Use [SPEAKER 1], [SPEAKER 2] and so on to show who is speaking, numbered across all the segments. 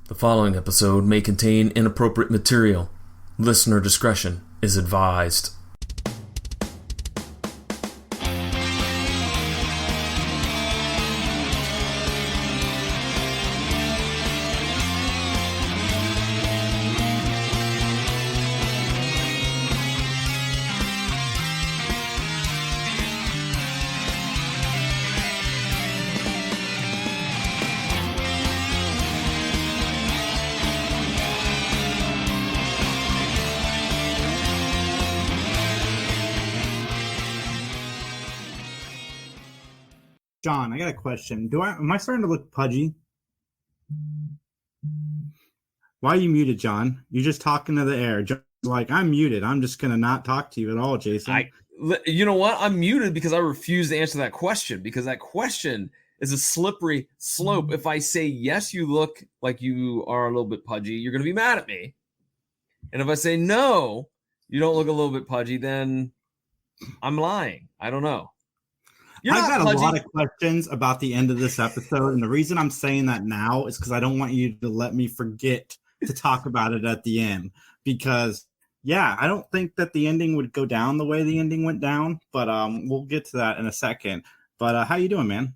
[SPEAKER 1] The following episode may contain inappropriate material. Listener discretion is advised.
[SPEAKER 2] John, I got a question. Am I starting to look pudgy? Why are you muted, John? You're just talking to the air. John's like, I'm muted. I'm just going to not talk to you at all, Jason.
[SPEAKER 1] You know what? I'm muted because I refuse to answer that question, because that question is a slippery slope. If I say, yes, you look like you are a little bit pudgy, you're going to be mad at me. And if I say, no, you don't look a little bit pudgy, then I'm lying. I don't know.
[SPEAKER 2] I've got a lot of questions about the end of this episode, and the reason I'm saying that now is because I don't want you to let me forget to talk about it at the end. Because, yeah, I don't think that the ending would go down the way the ending went down, but we'll get to that in a second. But how you doing, man?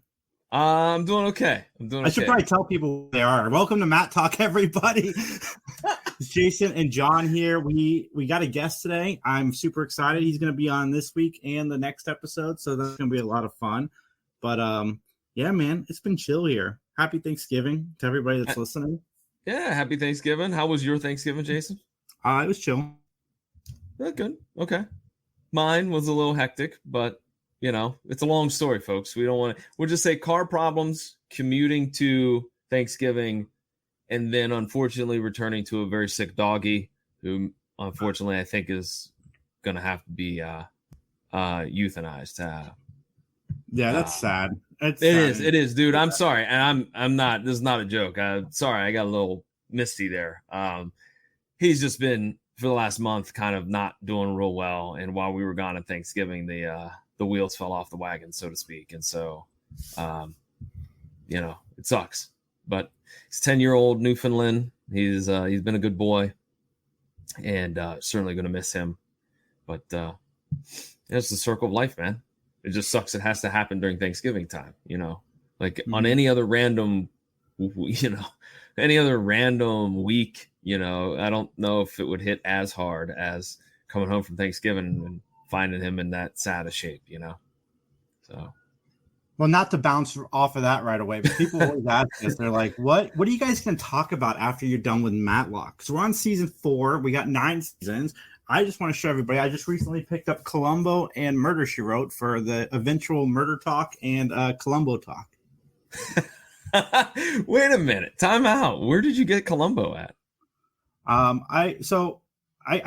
[SPEAKER 1] I'm doing okay.
[SPEAKER 2] I should probably tell people who they are. Welcome to Mattalk, everybody. It's Jason and John here. We got a guest today. I'm super excited. He's going to be on this week and the next episode, so that's going to be a lot of fun. But yeah, man, it's been chill here. Happy Thanksgiving to everybody that's listening.
[SPEAKER 1] Yeah, happy Thanksgiving. How was your Thanksgiving, Jason?
[SPEAKER 2] It was chill.
[SPEAKER 1] Yeah, good. Okay. Mine was a little hectic, but you know, it's a long story, folks. We'll just say car problems, commuting to Thanksgiving, and then unfortunately returning to a very sick doggy who unfortunately I think is going to have to be euthanized.
[SPEAKER 2] Yeah, that's sad.
[SPEAKER 1] It is, dude. I'm sorry. And I'm not, this is not a joke. Sorry. I got a little misty there. He's just been for the last month kind of not doing real well. And while we were gone at Thanksgiving, the wheels fell off the wagon, so to speak. And so, you know, it sucks, but he's 10-year-old Newfoundland. He's been a good boy, and certainly going to miss him, but it's the circle of life, man. It just sucks. It has to happen during Thanksgiving time, you know, like on any other random, any other random week, you know, I don't know if it would hit as hard as coming home from Thanksgiving and finding him in that sad of shape, you know. So,
[SPEAKER 2] well, not to bounce off of that right away, but people always ask us, they're like, what are you guys going to talk about after you're done with Mattalk? Because we're on season 4. We got 9 seasons. I just want to show everybody, I just recently picked up Columbo and Murder, She Wrote for the eventual Murder Talk and Columbo Talk.
[SPEAKER 1] Wait a minute. Time out. Where did you get Columbo at?
[SPEAKER 2] I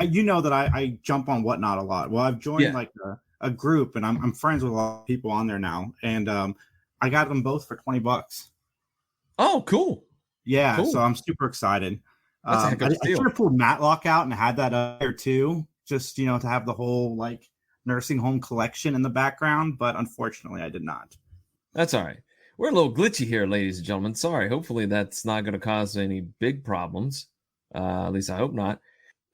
[SPEAKER 2] you know that I jump on Whatnot a lot. Well, I've joined like a group, and I'm friends with a lot of people on there now, and I got them both for $20.
[SPEAKER 1] Oh, cool.
[SPEAKER 2] Yeah, cool. So I'm super excited.
[SPEAKER 1] That's a heck of a deal.
[SPEAKER 2] I should have pulled Matlock out and had that up there too, just to have the whole like nursing home collection in the background, but unfortunately I did not.
[SPEAKER 1] That's all right. We're a little glitchy here, ladies and gentlemen. Sorry. Hopefully that's not going to cause any big problems. At least I hope not.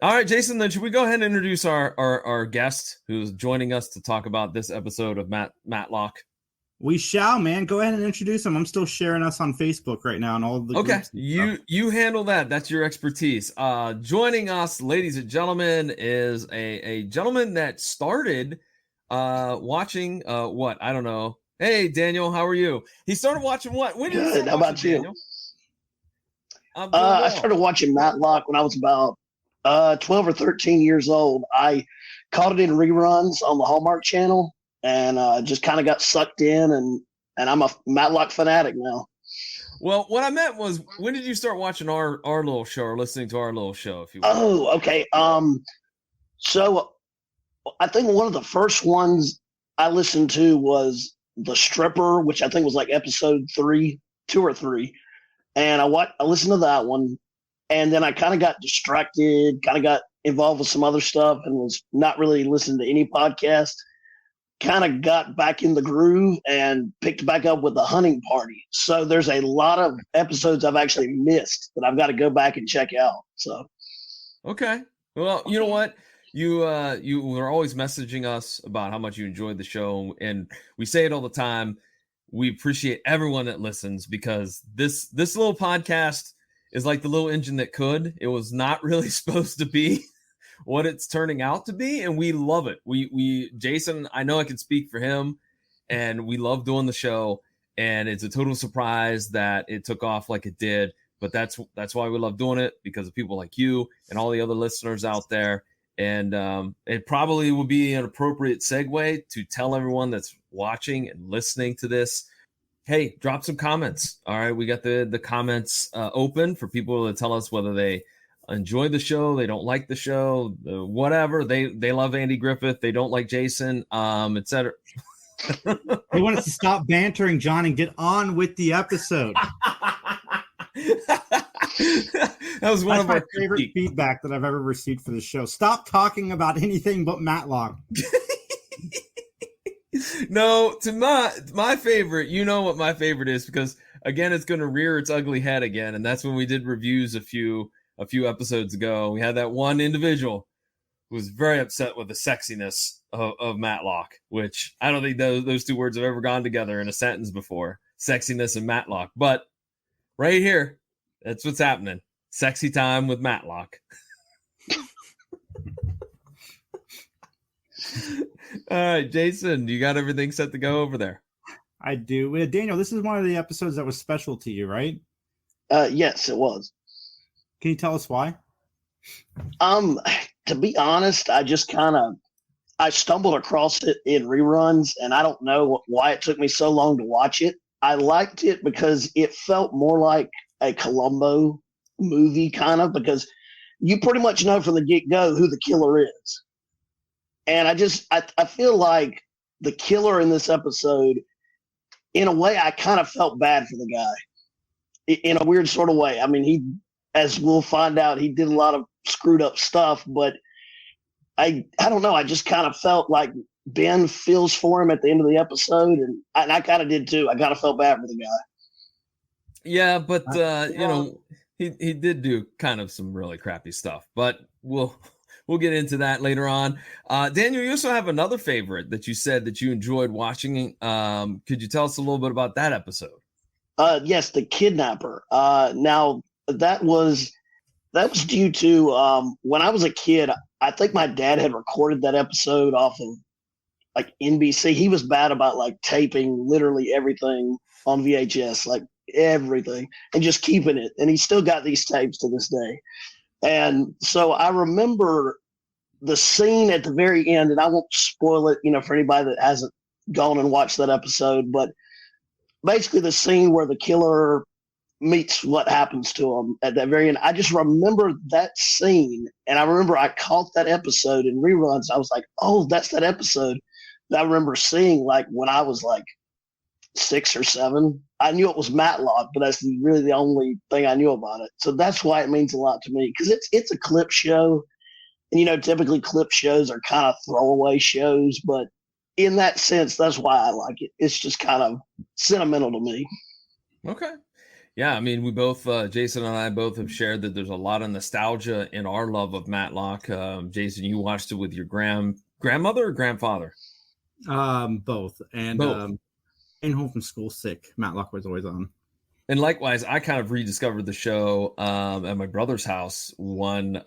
[SPEAKER 1] All right, Jason, then should we go ahead and introduce our guest who's joining us to talk about this episode of Mattalk?
[SPEAKER 2] We shall, man. Go ahead and introduce him. I'm still sharing us on Facebook right now and all of the
[SPEAKER 1] groups. You handle that. That's your expertise. Joining us, ladies and gentlemen, is a gentleman that started watching what? I don't know. Hey, Daniel, how are you? He started watching what? When did
[SPEAKER 3] Good. How about you? Daniel? I started watching Mattalk when I was about 12 or 13 years old. I caught it in reruns on the Hallmark Channel and just kind of got sucked in, and I'm a Mattalk fanatic now.
[SPEAKER 1] Well, what I meant was, when did you start watching our little show or listening to our little show? If you will?
[SPEAKER 3] Oh, okay. So I think one of the first ones I listened to was The Stripper, which I think was like episode 2 or 3. And I listened to that one, and then I kind of got distracted, kind of got involved with some other stuff, and was not really listening to any podcast. kind of got back in the groove and picked back up with the hunting party. So there's a lot of episodes I've actually missed that I've got to go back and check out. So,
[SPEAKER 1] okay. Well, you know what? You were always messaging us about how much you enjoyed the show, and we say it all the time. We appreciate everyone that listens, because this little podcast is like the little engine that could. It was not really supposed to be what it's turning out to be, and we love it. We Jason, I know I can speak for him, and we love doing the show, and it's a total surprise that it took off like it did. But that's why we love doing it, because of people like you and all the other listeners out there. And it probably would be an appropriate segue to tell everyone that's watching and listening to this, hey, drop some comments. All right, we got the comments open for people to tell us whether they enjoy the show, they don't like the show, whatever. They love Andy Griffith, they don't like Jason, etc.
[SPEAKER 2] They want us to stop bantering, John, and get on with the episode.
[SPEAKER 1] That was one of
[SPEAKER 2] my
[SPEAKER 1] our
[SPEAKER 2] favorite feedback that I've ever received for the show. Stop talking about anything but Mattalk.
[SPEAKER 1] No, to my favorite, you know what my favorite is, because again, it's going to rear its ugly head again, and that's when we did reviews a few episodes ago. We had that one individual who was very upset with the sexiness of Mattalk, which I don't think those two words have ever gone together in a sentence before, sexiness and Mattalk. But right here, that's what's happening. Sexy time with Mattalk. All right, Jason, you got everything set to go over there?
[SPEAKER 2] I do. Daniel, this is one of the episodes that was special to you, right?
[SPEAKER 3] Yes, it was.
[SPEAKER 2] Can you tell us why?
[SPEAKER 3] To be honest, I stumbled across it in reruns, and I don't know why it took me so long to watch it. I liked it because it felt more like a Columbo movie, kind of, because you pretty much know from the get-go who the killer is. And I feel like the killer in this episode, in a way, I kind of felt bad for the guy in a weird sort of way. I mean, as we'll find out, he did a lot of screwed up stuff, but I don't know. I just kind of felt like Ben feels for him at the end of the episode, and I kind of did too. I kind of felt bad for the guy.
[SPEAKER 1] Yeah, but you know, he did do kind of some really crappy stuff, but we'll get into that later on. Daniel, you also have another favorite that you said that you enjoyed watching. Could you tell us a little bit about that episode?
[SPEAKER 3] Yes, the kidnapper. Now that was due to when I was a kid. I think my dad had recorded that episode off of like NBC. He was bad about like taping literally everything on VHS, like everything, and just keeping it. And he still got these tapes to this day. And so I remember the scene at the very end, and I won't spoil it, for anybody that hasn't gone and watched that episode, but basically the scene where the killer meets what happens to him at that very end. I just remember that scene, and I remember I caught that episode in reruns. I was like, oh, that's that episode that I remember seeing like when I was like 6 or 7. I knew it was Mattalk, but that's really the only thing I knew about it. So that's why it means a lot to me, because it's a clip show. And, typically clip shows are kind of throwaway shows, but in that sense, that's why I like it. It's just kind of sentimental to me.
[SPEAKER 1] Okay. Yeah, I mean, we both, Jason and I both have shared that there's a lot of nostalgia in our love of Mattalk. Jason, you watched it with your grandmother or grandfather?
[SPEAKER 2] Both. And
[SPEAKER 1] both.
[SPEAKER 2] Came home from school sick. Mattalk was always on.
[SPEAKER 1] And likewise, I kind of rediscovered the show at my brother's house one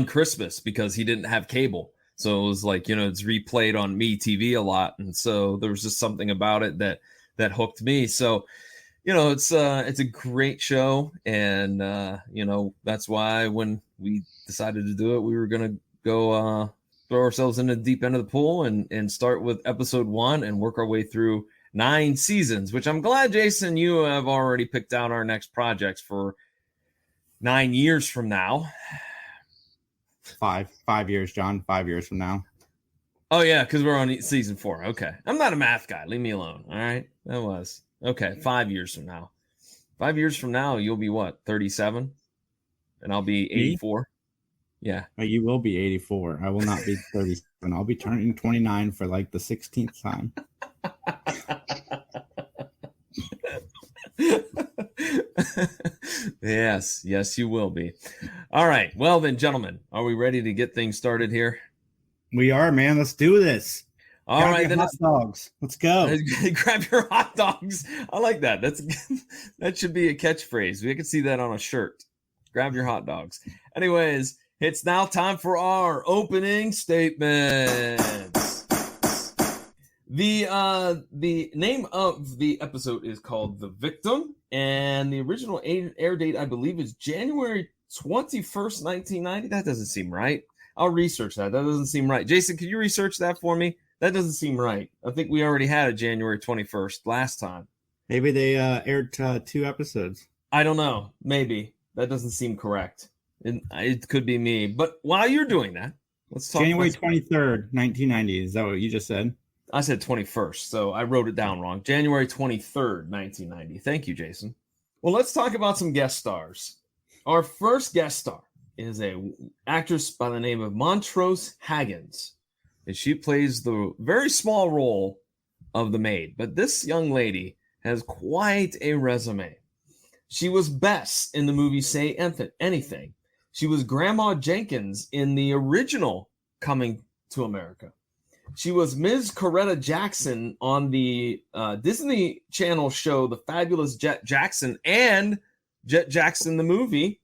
[SPEAKER 1] Christmas, because he didn't have cable. So it was like, it's replayed on MeTV a lot. And so there was just something about it that hooked me. So, it's a great show. And, that's why when we decided to do it, we were going to go throw ourselves in the deep end of the pool and start with episode 1 and work our way through 9 seasons, which I'm glad, Jason, you have already picked out our next projects for 9 years from now.
[SPEAKER 2] 5 years, John. 5 years from now.
[SPEAKER 1] Oh, yeah, because we're on season 4. Okay. I'm not a math guy. Leave me alone. All right. That was. Okay. 5 years from now. 5 years from now, you'll be what? 37? And I'll be 84? Yeah.
[SPEAKER 2] You will be 84. I will not be 37. I'll be turning 29 for like the 16th time.
[SPEAKER 1] Yes, you will be. All right. Well then, gentlemen, are we ready to get things started here?
[SPEAKER 2] We are, man. Let's do this.
[SPEAKER 1] All right, then
[SPEAKER 2] hot dogs. Let's go.
[SPEAKER 1] Grab your hot dogs. I like that. That should be a catchphrase. We can see that on a shirt. Grab your hot dogs. Anyways, it's now time for our opening statements. The name of the episode is called The Victim, and the original air date, I believe, is January 21st, 1990. That doesn't seem right. I'll research that. That doesn't seem right. Jason, can you research that for me? That doesn't seem right. I think we already had a January 21st last time.
[SPEAKER 2] Maybe they aired 2 episodes.
[SPEAKER 1] I don't know. Maybe. That doesn't seem correct. It could be me. But while you're doing that, let's talk.
[SPEAKER 2] January 23rd, 1990. Is that what you just said?
[SPEAKER 1] I said 21st, so I wrote it down wrong. January 23rd, 1990. Thank you, Jason. Well, let's talk about some guest stars. Our first guest star is a actress by the name of Montrose Haggins. And she plays the very small role of the maid. But this young lady has quite a resume. She was Bess in the movie Say Anything. She was Grandma Jenkins in the original Coming to America. She was Ms. Coretta Jackson on the Disney Channel show The Fabulous Jet Jackson and Jet Jackson the movie.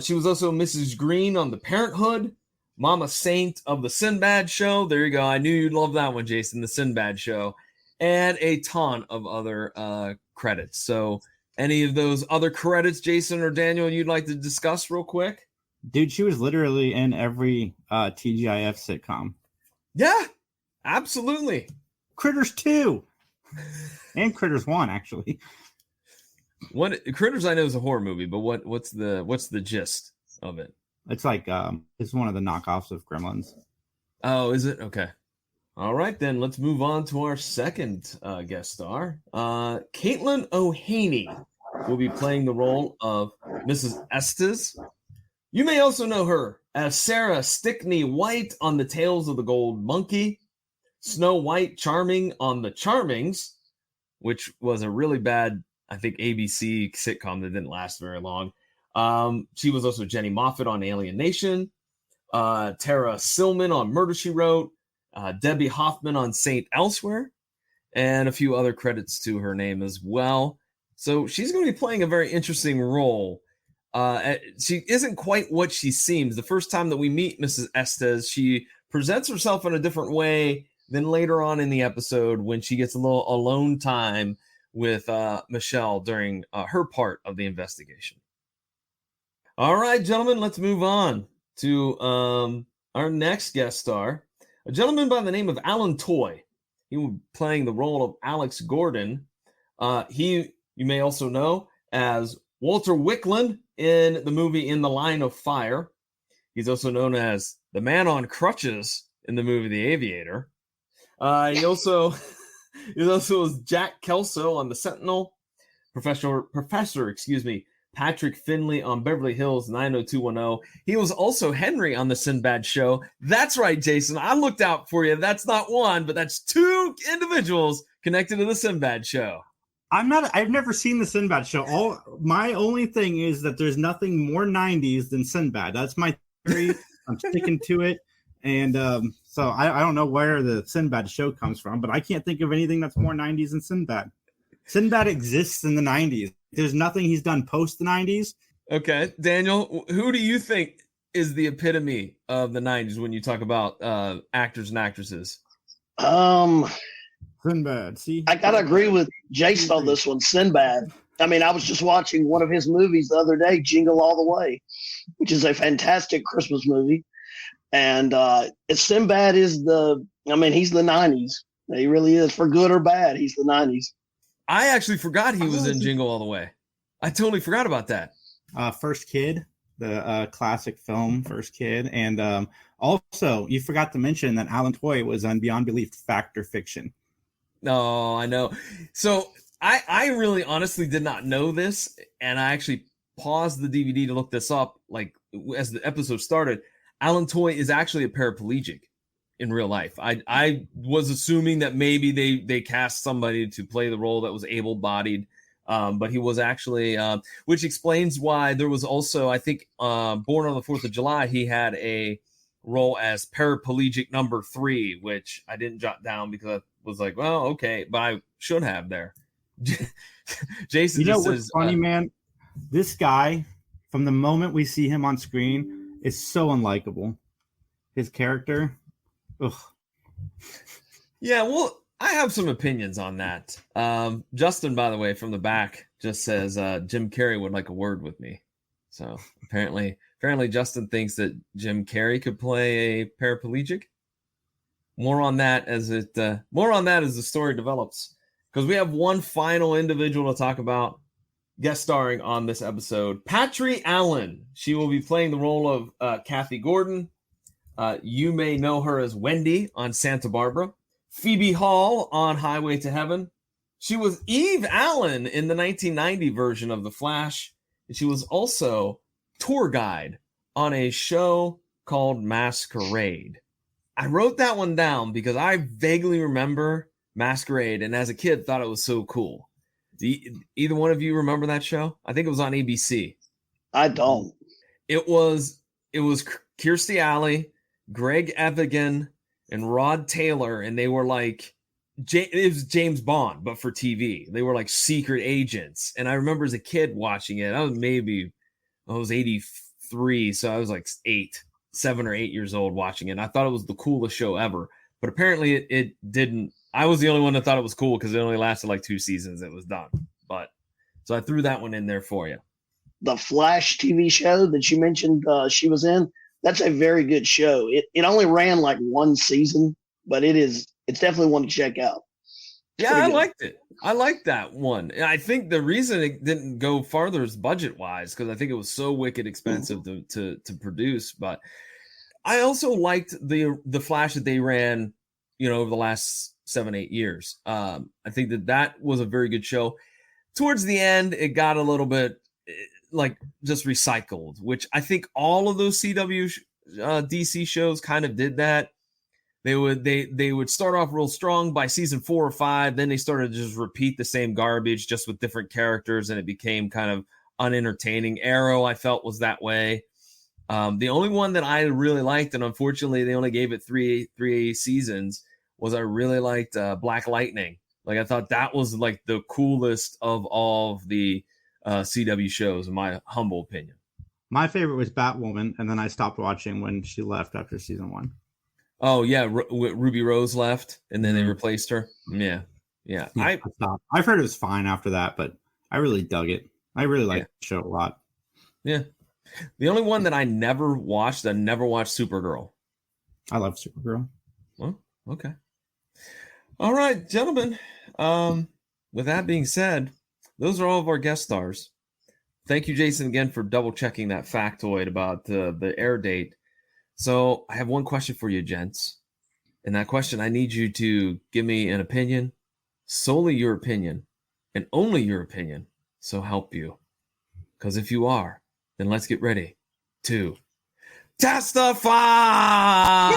[SPEAKER 1] She was also Mrs. Green on The Parenthood, Mama Saint of the Sinbad show. There you go. I knew you'd love that one, Jason, the Sinbad show. And a ton of other credits. So any of those other credits, Jason or Daniel, you'd like to discuss real quick?
[SPEAKER 2] Dude, she was literally in every TGIF sitcom.
[SPEAKER 1] Yeah, absolutely.
[SPEAKER 2] Critters 2 and Critters 1, actually.
[SPEAKER 1] Critters I know is a horror movie, but what's the gist of it?
[SPEAKER 2] It's like it's one of the knockoffs of Gremlins.
[SPEAKER 1] Oh, is it? Okay. All right, then let's move on to our second guest star. Caitlin O'Haney will be playing the role of Mrs. Estes. You may also know her as Sarah Stickney White on The Tales of the Gold Monkey, Snow White Charming on The Charmings, which was a really bad, I think, ABC sitcom that didn't last very long. She was also Jenny Moffat on Alien Nation, Tara Silman on Murder, She Wrote, Debbie Hoffman on Saint Elsewhere, and a few other credits to her name as well. So she's going to be playing a very interesting role. She isn't quite what she seems. The first time that we meet Mrs. Estes, she presents herself in a different way than later on in the episode when she gets a little alone time with Michelle during her part of the investigation. All right, gentlemen, let's move on to our next guest star, a gentleman by the name of Alan Toy. He will be playing the role of Alex Gordon. You may also know as Walter Wicklund in the movie In the Line of Fire. He's also known as the man on crutches in the movie The Aviator. He also was Jack Kelso on The Sentinel, Professor, Patrick Finley on Beverly Hills 90210. He was also Henry on The Sinbad Show. That's right, Jason. I looked out for you. That's not one, but that's 2 individuals connected to The Sinbad Show.
[SPEAKER 2] I've never seen The Sinbad Show. My only thing is that there's nothing more 90s than Sinbad. That's my theory. I'm sticking to it. And so I don't know where the Sinbad Show comes from, but I can't think of anything that's more 90s than Sinbad. Sinbad exists in the 90s. There's nothing he's done post the 90s.
[SPEAKER 1] Okay. Daniel, who do you think is the epitome of the 90s when you talk about actors and actresses?
[SPEAKER 2] Sinbad. See,
[SPEAKER 3] I gotta agree with Jason on this one. Sinbad. I mean, I was just watching one of his movies the other day, Jingle All the Way, which is a fantastic Christmas movie. And Sinbad is he's the 90s. He really is, for good or bad. He's the 90s.
[SPEAKER 1] I actually forgot he was in Jingle All the Way. I totally forgot about that.
[SPEAKER 2] First Kid, the classic film First Kid. And also, you forgot to mention that Alan Toy was on Beyond Belief Fact or Fiction.
[SPEAKER 1] Oh, I know. So I really honestly did not know this. And I actually paused the DVD to look this up, like as the episode started, Alan Toy is actually a paraplegic in real life. I was assuming that maybe they cast somebody to play the role that was able-bodied, but he was actually, which explains why there was also, I think, Born on the 4th of July, he had a role as paraplegic number 3, which I didn't jot down because I was like, well, okay, but I should have there. Jason,
[SPEAKER 2] you know what's funny, man? This guy, from the moment we see him on screen, is so unlikable. His character, ugh.
[SPEAKER 1] Yeah, well, I have some opinions on that. Justin, by the way, from the back, just says Jim Carrey would like a word with me. So apparently Justin thinks that Jim Carrey could play a paraplegic. More on that as the story develops, because we have one final individual to talk about guest starring on this episode. Patry Allen. She will be playing the role of Kathy Gordon. You may know her as Wendy on Santa Barbara. Phoebe Hall on Highway to Heaven. She was Eve Allen in the 1990 version of The Flash. And she was also tour guide on a show called Masquerade. I wrote that one down because I vaguely remember Masquerade, and as a kid thought it was so cool. Either one of you remember that show? I think it was on ABC.
[SPEAKER 3] I don't.
[SPEAKER 1] It was Kirstie Alley, Greg Evigan, and Rod Taylor, and they were like, it was James Bond, but for TV. They were like secret agents. And I remember as a kid watching it. I was 83, so I was like 7 or 8 years old watching it. And I thought it was the coolest show ever. But apparently it didn't. I was the only one that thought it was cool because it only lasted like 2 seasons. It was done. But so I threw that one in there for you.
[SPEAKER 3] The Flash TV show that you mentioned she was in, that's a very good show. It only ran like 1 season, but it's definitely one to check out.
[SPEAKER 1] Yeah, I liked it. I liked that one. And I think the reason it didn't go farther is budget-wise, because I think it was so wicked expensive to produce. But I also liked the Flash that they ran, over the last 7-8 years. I think that was a very good show. Towards the end, it got a little bit like just recycled, which I think all of those CW DC shows kind of did that. They would start off real strong by season 4 or 5, then they started to just repeat the same garbage just with different characters, and it became kind of unentertaining. Arrow, I felt, was that way. The only one that I really liked, and unfortunately they only gave it three seasons, was I really liked Black Lightning. Like, I thought that was like the coolest of all of the CW shows, in my humble opinion.
[SPEAKER 2] My favorite was Batwoman, and then I stopped watching when she left after season 1.
[SPEAKER 1] Oh yeah, Ruby Rose left, and then they replaced her. Yeah.
[SPEAKER 2] I stopped. I've heard it was fine after that, but I really dug it. I really liked the show a lot.
[SPEAKER 1] Yeah. The only one that I never watched Supergirl.
[SPEAKER 2] I love Supergirl.
[SPEAKER 1] Well, okay. All right, gentlemen. With that being said, those are all of our guest stars. Thank you, Jason, again for double checking that factoid about the air date. So I have one question for you, gents. And that question, I need you to give me an opinion, solely your opinion, and only your opinion. So help you. Because if you are, then let's get ready to testify.
[SPEAKER 2] I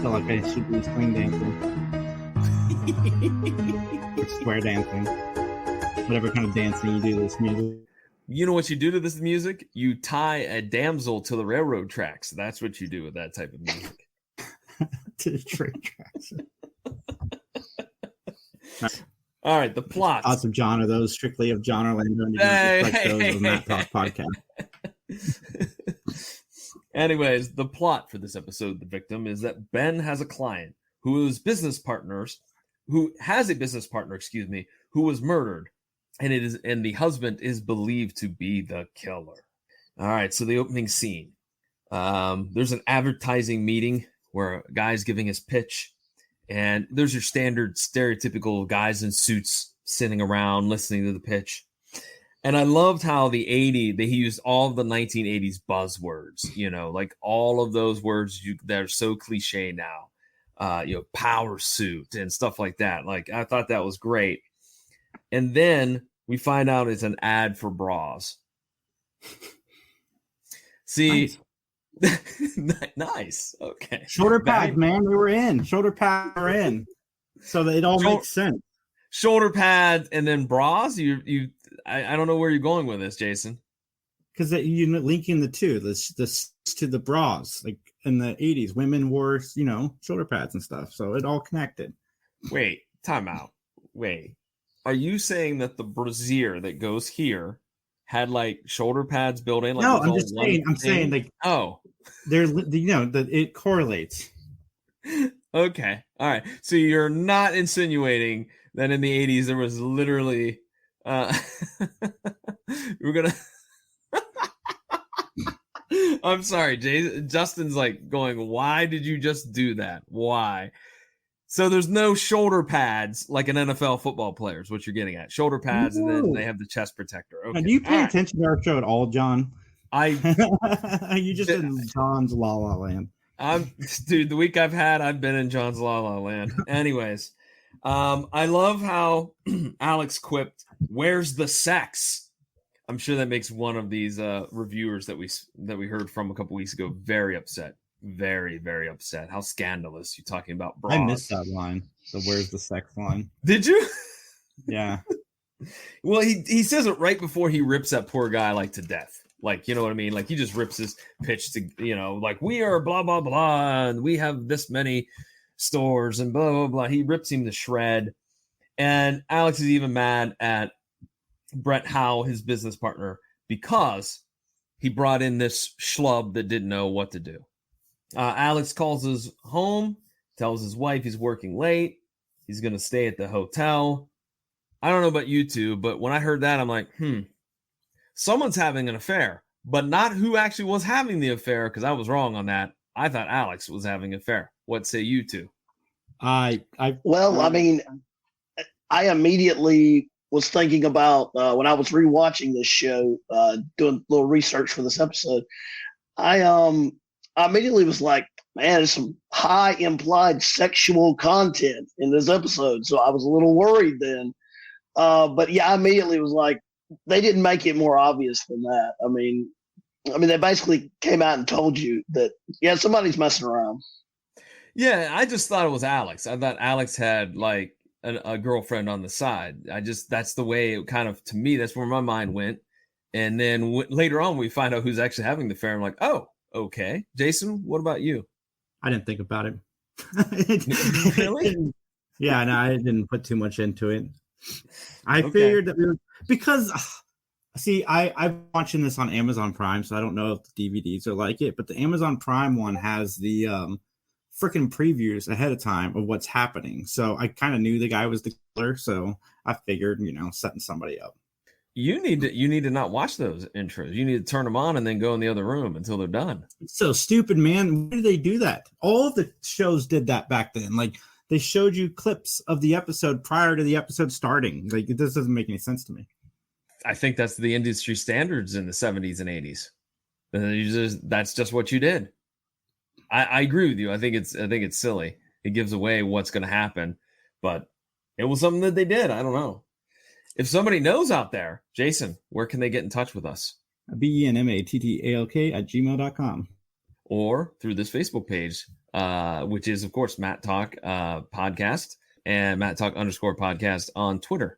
[SPEAKER 2] feel like I should be swing dancing. Or square dancing. Whatever kind of dancing you do to this music.
[SPEAKER 1] You know what you do to this music? You tie a damsel to the railroad tracks. That's what you do with that type of music.
[SPEAKER 2] To the train tracks.
[SPEAKER 1] All right, the plot.
[SPEAKER 2] Thoughts of John are those strictly of John Orlando and those of Mattalk podcast.
[SPEAKER 1] Anyways, the plot for this episode, The Victim, is that Ben has a client who has a business partner, who was murdered. And the husband is believed to be the killer. All right, so the opening scene. There's an advertising meeting where a guy's giving his pitch, and there's your standard stereotypical guys in suits sitting around listening to the pitch. And I loved how he used all of the 1980s buzzwords, like all of those words that are so cliche now, power suit and stuff like that. Like, I thought that was great. And then we find out it's an ad for bras. See, nice. Okay.
[SPEAKER 2] Shoulder pads, man. They were in. Shoulder pads are in. So that it all makes sense.
[SPEAKER 1] Shoulder pads and then bras. I don't know where you're going with this, Jason.
[SPEAKER 2] Because you're linking the two, this to the bras. Like in the 80s, women wore, shoulder pads and stuff. So it all connected.
[SPEAKER 1] Wait, time out. Wait. Are you saying that the brassiere that goes here had like shoulder pads built in? Like
[SPEAKER 2] no, I'm just saying. I'm saying like they're that it correlates.
[SPEAKER 1] Okay, all right. So you're not insinuating that in the 80s there was literally we're gonna. I'm sorry, Justin's like going. Why did you just do that? Why? So there's no shoulder pads like an NFL football player is what you're getting at. Shoulder pads, and then they have the chest protector. Okay.
[SPEAKER 2] Now, do you pay attention to our show at all, John? You just in John's La La Land.
[SPEAKER 1] Dude, the week I've been in John's La La Land. Anyways, I love how Alex quipped, "Where's the sex?" I'm sure that makes one of these reviewers that we heard from a couple weeks ago very upset. Very, very upset. How scandalous. You're talking about bras.
[SPEAKER 2] I missed that line. The "where's the sex" line.
[SPEAKER 1] Did you?
[SPEAKER 2] Yeah.
[SPEAKER 1] Well, he says it right before he rips that poor guy like to death. Like, you know what I mean? Like he just rips his pitch to, like we are blah, blah, blah. And we have this many stores and blah, blah, blah. He rips him to shred. And Alex is even mad at Brett Howe, his business partner, because he brought in this schlub that didn't know what to do. Alex calls his home, tells his wife he's working late. He's going to stay at the hotel. I don't know about you two, but when I heard that, I'm like, someone's having an affair, but not who actually was having the affair, because I was wrong on that. I thought Alex was having an affair. What say you two?
[SPEAKER 3] I immediately was thinking about when I was rewatching this show, doing a little research for this episode. I immediately was like, man, there's some high implied sexual content in this episode. So I was a little worried then. But yeah, I immediately was like, they didn't make it more obvious than that. I mean, they basically came out and told you that, yeah, somebody's messing around.
[SPEAKER 1] Yeah, I just thought it was Alex. I thought Alex had like a girlfriend on the side. That's the way it kind of, to me, that's where my mind went. And then later on, we find out who's actually having the affair. I'm like, oh, okay. Jason, what about you?
[SPEAKER 2] I didn't think about it.
[SPEAKER 1] Really?
[SPEAKER 2] Yeah, no, I didn't put too much into it. I figured that because I'm watching this on Amazon Prime, so I don't know if the DVDs are like it, but the Amazon Prime one has the freaking previews ahead of time of what's happening. So I kind of knew the guy was the killer, so I figured, setting somebody up.
[SPEAKER 1] You need to not watch those intros. You need to turn them on and then go in the other room until they're done.
[SPEAKER 2] It's so stupid, man. Why did they do that? All of the shows did that back then. Like, they showed you clips of the episode prior to the episode starting. Like, this doesn't make any sense to me.
[SPEAKER 1] I think that's the industry standards in the 70s and 80s. That's just what you did. I agree with you. I think it's silly. It gives away what's going to happen, but it was something that they did. I don't know. If somebody knows out there, Jason, where can they get in touch with us?
[SPEAKER 2] BENMATTALK@gmail.com.
[SPEAKER 1] Or through this Facebook page, which is, of course, Mattalk Podcast and Mattalk_podcast on Twitter.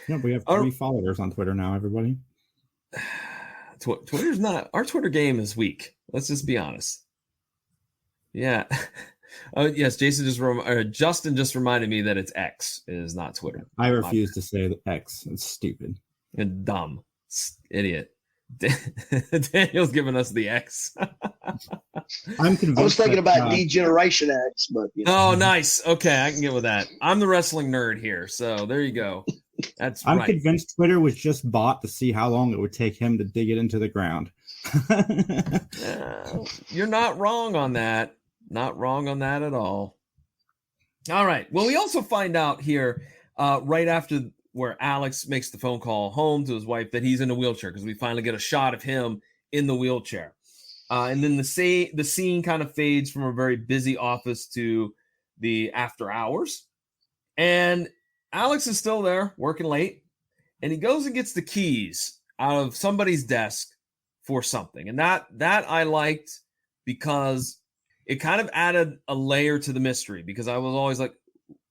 [SPEAKER 2] Yeah, we have 3 followers on Twitter now, everybody.
[SPEAKER 1] Twitter's not, our Twitter game is weak. Let's just be honest. Yeah. Oh, yes, Justin just reminded me that it's X. It is not Twitter.
[SPEAKER 2] I refuse to say that X. It's stupid.
[SPEAKER 1] And dumb. Idiot. Daniel's giving us the X.
[SPEAKER 2] I'm convinced.
[SPEAKER 3] I was thinking about Degeneration X, but
[SPEAKER 1] Oh, nice. Okay, I can get with that. I'm the wrestling nerd here, so there you go. I'm
[SPEAKER 2] convinced Twitter was just bought to see how long it would take him to dig it into the ground.
[SPEAKER 1] You're not wrong on that. Not wrong on that at all. All right. Well, we also find out here right after where Alex makes the phone call home to his wife that he's in a wheelchair, because we finally get a shot of him in the wheelchair. And then the scene kind of fades from a very busy office to the after hours. And Alex is still there working late. and he goes and gets the keys out of somebody's desk for something. And that I liked because it kind of added a layer to the mystery, because I was always like,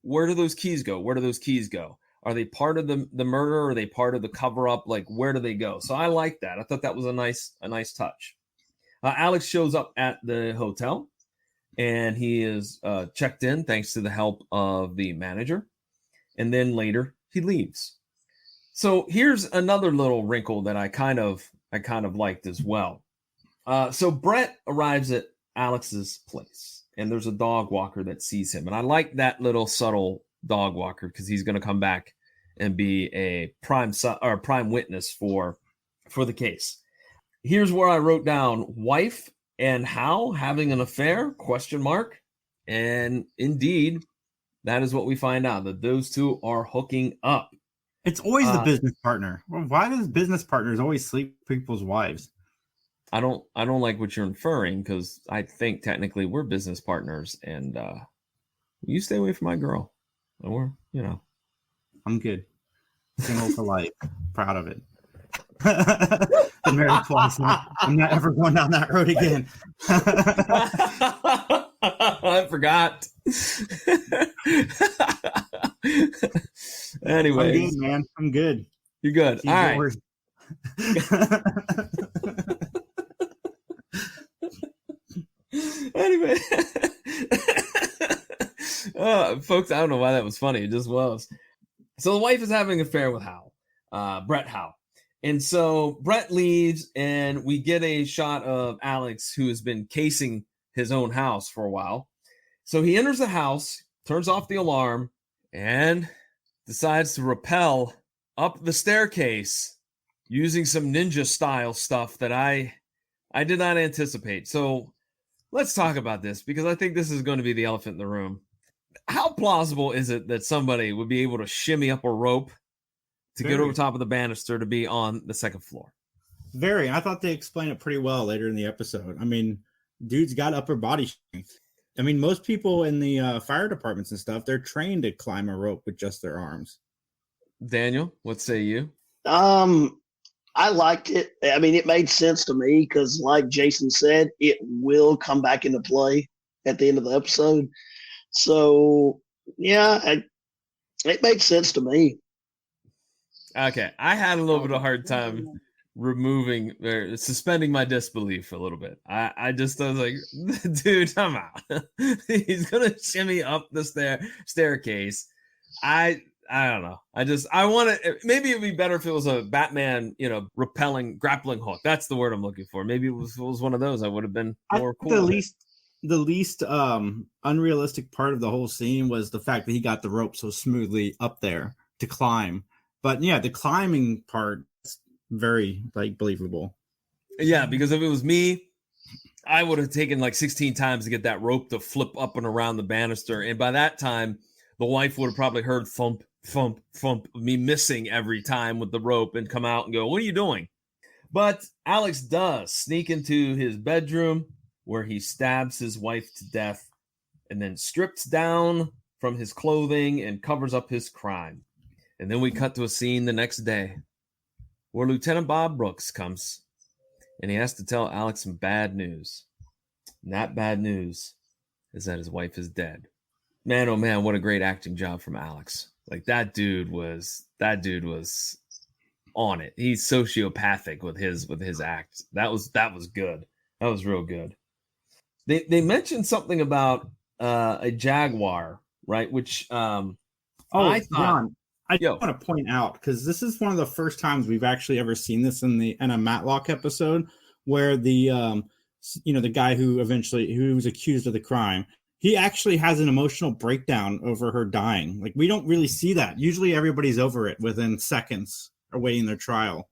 [SPEAKER 1] where do those keys go? Where do those keys go? Are they part of the murder? Or are they part of the cover up? Like, where do they go? So I like that. I thought that was a nice touch. Alex shows up at the hotel, and he is checked in thanks to the help of the manager. And then later he leaves. So here's another little wrinkle that I kind of liked as well. So Brett arrives at Alex's place, and there's a dog walker that sees him. And I like that little subtle dog walker, because he's going to come back and be a prime witness for the case. Here's where I wrote down wife and Hal having an affair, ? And indeed, that is what we find out, that those two are hooking up.
[SPEAKER 2] It's always the business partner. Well, why does business partners always sleep with people's wives?
[SPEAKER 1] I don't like what you're inferring, because I think technically we're business partners, and you stay away from my girl. And we're,
[SPEAKER 2] I'm good. Single for life. Proud of it. Been married twice. I'm not ever going down that road again.
[SPEAKER 1] I forgot. Anyway,
[SPEAKER 2] I'm good, man. I'm good.
[SPEAKER 1] You're good. All right. Anyway, folks, I don't know why that was funny. It just was. So the wife is having an affair with Hal, Brett Hal. And so Brett leaves, and we get a shot of Alex, who has been casing his own house for a while. So he enters the house, turns off the alarm, and decides to rappel up the staircase using some ninja style stuff that I did not anticipate. So let's talk about this, because I think this is going to be the elephant in the room. How plausible is it that somebody would be able to shimmy up a rope to get over top of the banister to be on the second floor?
[SPEAKER 2] Very. I thought they explained it pretty well later in the episode. I mean, dude's got upper body strength. I mean, most people in the fire departments and stuff, they're trained to climb a rope with just their arms.
[SPEAKER 1] Daniel, what say you?
[SPEAKER 3] I liked it. I mean, it made sense to me, because like Jason said, it will come back into play at the end of the episode. So, yeah, it made sense to me.
[SPEAKER 1] Okay, I had a little bit of a hard time suspending my disbelief a little bit. I was like, dude, come out. He's gonna shimmy up the staircase. I don't know. I want to. Maybe it'd be better if it was a Batman, grappling hook. That's the word I'm looking for. Maybe it was one of those. I would have been more cool.
[SPEAKER 2] The least unrealistic part of the whole scene was the fact that he got the rope so smoothly up there to climb. But yeah, the climbing part is very believable.
[SPEAKER 1] Yeah, because if it was me, I would have taken 16 times to get that rope to flip up and around the banister. And by that time, the wife would have probably heard thump, thump, thump of me missing every time with the rope and come out and go, what are you doing? But Alex does sneak into his bedroom, where he stabs his wife to death and then strips down from his clothing and covers up his crime. And then we cut to a scene the next day where Lieutenant Bob Brooks comes, and he has to tell Alex some bad news. And that bad news is that his wife is dead. Man, oh man, what a great acting job from Alex. That dude was on it. He's sociopathic with his act. That was good. That was real good. They mentioned something about a jaguar, right? Which I thought,
[SPEAKER 2] John, I want to point out, because this is one of the first times we've actually ever seen this in a Mattalk episode, where the guy who was accused of the crime, he actually has an emotional breakdown over her dying. We don't really see that. Usually everybody's over it within seconds awaiting their trial.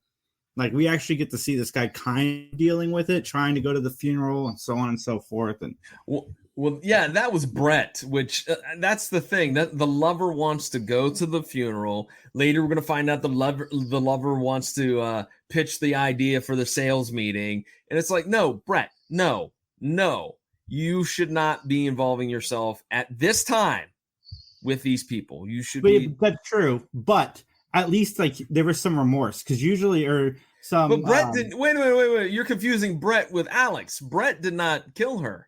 [SPEAKER 2] We actually get to see this guy kind of dealing with it, trying to go to the funeral and so on and so forth. And
[SPEAKER 1] well, yeah, that was Brett, which that's the thing, that the lover wants to go to the funeral. Later, we're going to find out the lover wants to pitch the idea for the sales meeting. And it's like, no, Brett, no, you should not be involving yourself at this time with these people. You should be.
[SPEAKER 2] That's true. But at least like there was some remorse, because usually or some.
[SPEAKER 1] But Brett didn't. Wait! You're confusing Brett with Alex. Brett did not kill her.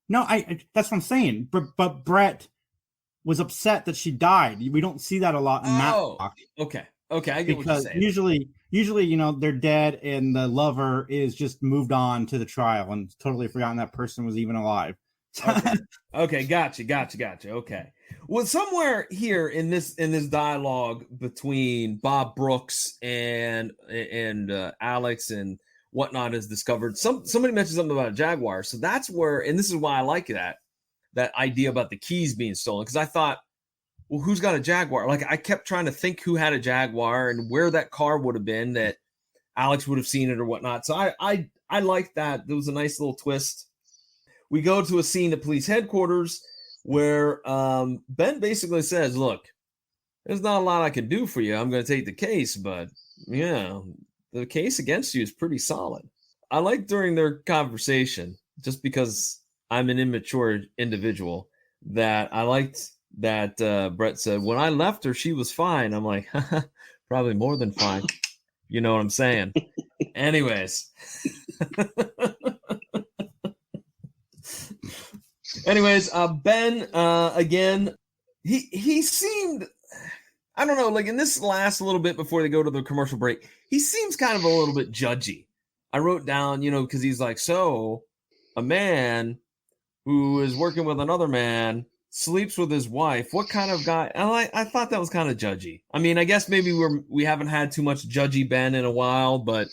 [SPEAKER 2] No, that's what I'm saying. But Brett was upset that she died. We don't see that a lot in Mattalk.
[SPEAKER 1] Okay, I get what you're saying.
[SPEAKER 2] Usually, they're dead and the lover is just moved on to the trial and totally forgotten that person was even alive.
[SPEAKER 1] Okay, gotcha. Okay. Well, somewhere here in this dialogue between Bob Brooks and Alex and whatnot is discovered. Somebody mentioned something about a Jaguar, so that's where, and this is why I like that idea about the keys being stolen, because I thought, well, who's got a Jaguar? Like, I kept trying to think who had a Jaguar and where that car would have been that Alex would have seen it or whatnot. So I liked that. There was a nice little twist. We go to a scene at police headquarters where Ben basically says, look, there's not a lot I can do for you. I'm going to take the case, but yeah, the case against you is pretty solid. I like during their conversation, just because I'm an immature individual, that I liked that Brett said, when I left her, she was fine. I'm like, probably more than fine. You know what I'm saying? Anyways. Ben, again, he seemed, I don't know, like in this last little bit before they go to the commercial break, he seems kind of a little bit judgy. I wrote down, because he's like, so a man who is working with another man sleeps with his wife. What kind of guy? And I thought that was kind of judgy. I mean, I guess maybe we haven't had too much judgy Ben in a while, but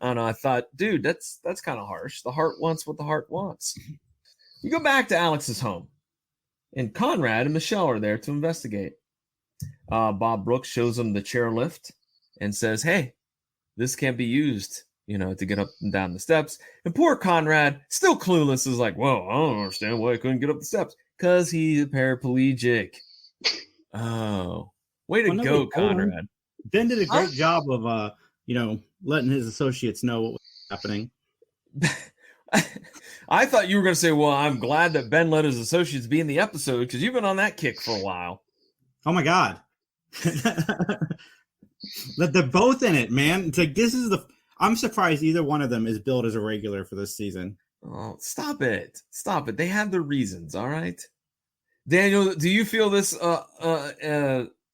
[SPEAKER 1] I don't know. I thought, dude, that's kind of harsh. The heart wants what the heart wants. You go back to Alex's home, and Conrad and Michelle are there to investigate. Bob Brooks shows them the chairlift and says, hey, this can't be used, to get up and down the steps. And poor Conrad, still clueless, is like, whoa, I don't understand why I couldn't get up the steps. Because he's paraplegic. Oh, way to go, Conrad.
[SPEAKER 2] Ben did a great job of, letting his associates know what was happening.
[SPEAKER 1] I thought you were going to say, well, I'm glad that Ben let his associates be in the episode, because you've been on that kick for a while.
[SPEAKER 2] Oh, my God. They're both in it, man. It's like, I'm surprised either one of them is billed as a regular for this season.
[SPEAKER 1] Oh, stop it. They have their reasons, all right? Daniel, do you feel this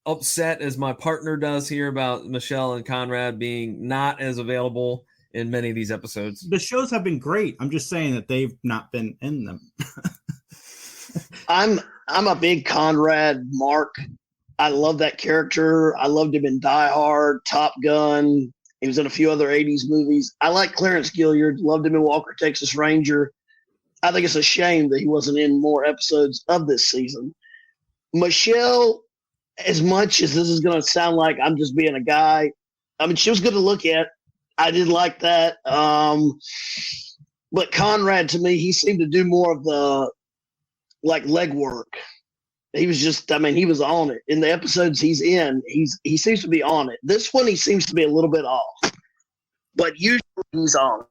[SPEAKER 1] upset as my partner does here about Michelle and Conrad being not as available in many of these episodes?
[SPEAKER 2] The shows have been great. I'm just saying that they've not been in them.
[SPEAKER 3] I'm a big Conrad mark. I love that character. I loved him in Die Hard, Top Gun. He was in a few other 80s movies. I like Clarence Gilliard. Loved him in Walker, Texas Ranger. I think it's a shame that he wasn't in more episodes of this season. Michelle, as much as this is going to sound like I'm just being a guy, I mean, she was good to look at. I did like that. But Conrad, to me, he seemed to do more of the legwork. He was just, he was on it. In the episodes he's in, he seems to be on it. This one, he seems to be a little bit off. But usually he's on it.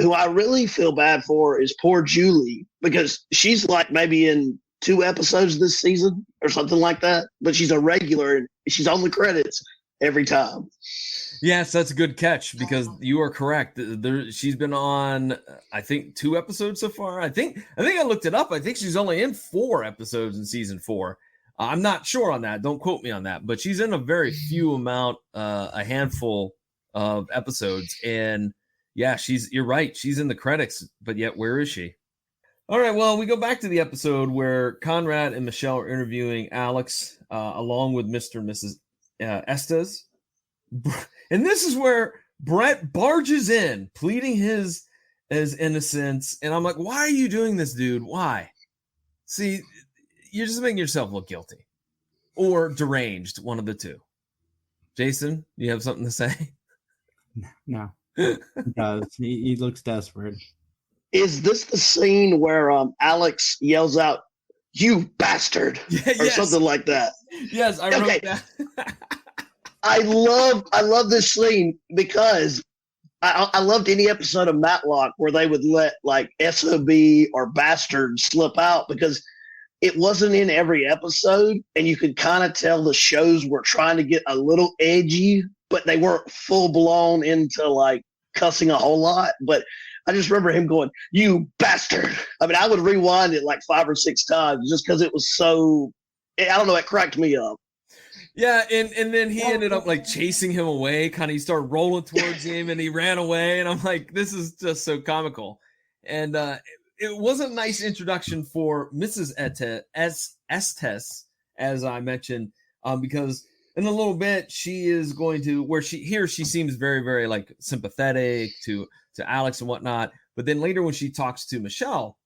[SPEAKER 3] Who I really feel bad for is poor Julie, because she's like maybe in 2 episodes this season or something like that. But she's a regular, and she's on the credits every time.
[SPEAKER 1] Yes, that's a good catch, because you are correct. She's been on, I think, 2 episodes so far. I think I looked it up. I think she's only in 4 episodes in season 4. I'm not sure on that. Don't quote me on that. But she's in a very few amount, a handful of episodes. And yeah, you're right. She's in the credits, but yet where is she? All right, well, we go back to the episode where Conrad and Michelle are interviewing Alex along with Mr. and Mrs. Estes. And this is where Brett barges in, pleading his innocence. And I'm like, why are you doing this, dude? Why? See, you're just making yourself look guilty or deranged, one of the two. Jason, you have something to say?
[SPEAKER 2] No. He does. He looks desperate.
[SPEAKER 3] Is this the scene where Alex yells out, "You bastard," or something like that?
[SPEAKER 1] Yes, I wrote that.
[SPEAKER 3] I love this scene because I loved any episode of Matlock where they would let like SOB or bastard slip out, because it wasn't in every episode, and you could kind of tell the shows were trying to get a little edgy, but they weren't full blown into like cussing a whole lot. But I just remember him going, "You bastard." I mean, I would rewind it like 5 or 6 times just because it was so, I don't know, it cracked me up.
[SPEAKER 1] Yeah, and then he ended up like chasing him away. Kind of, he started rolling towards him, and he ran away. And I'm like, this is just so comical. And it was a nice introduction for Mrs. Estes, as I mentioned, because in a little bit she is going to she seems very, very like sympathetic to Alex and whatnot. But then later when she talks to Michelle,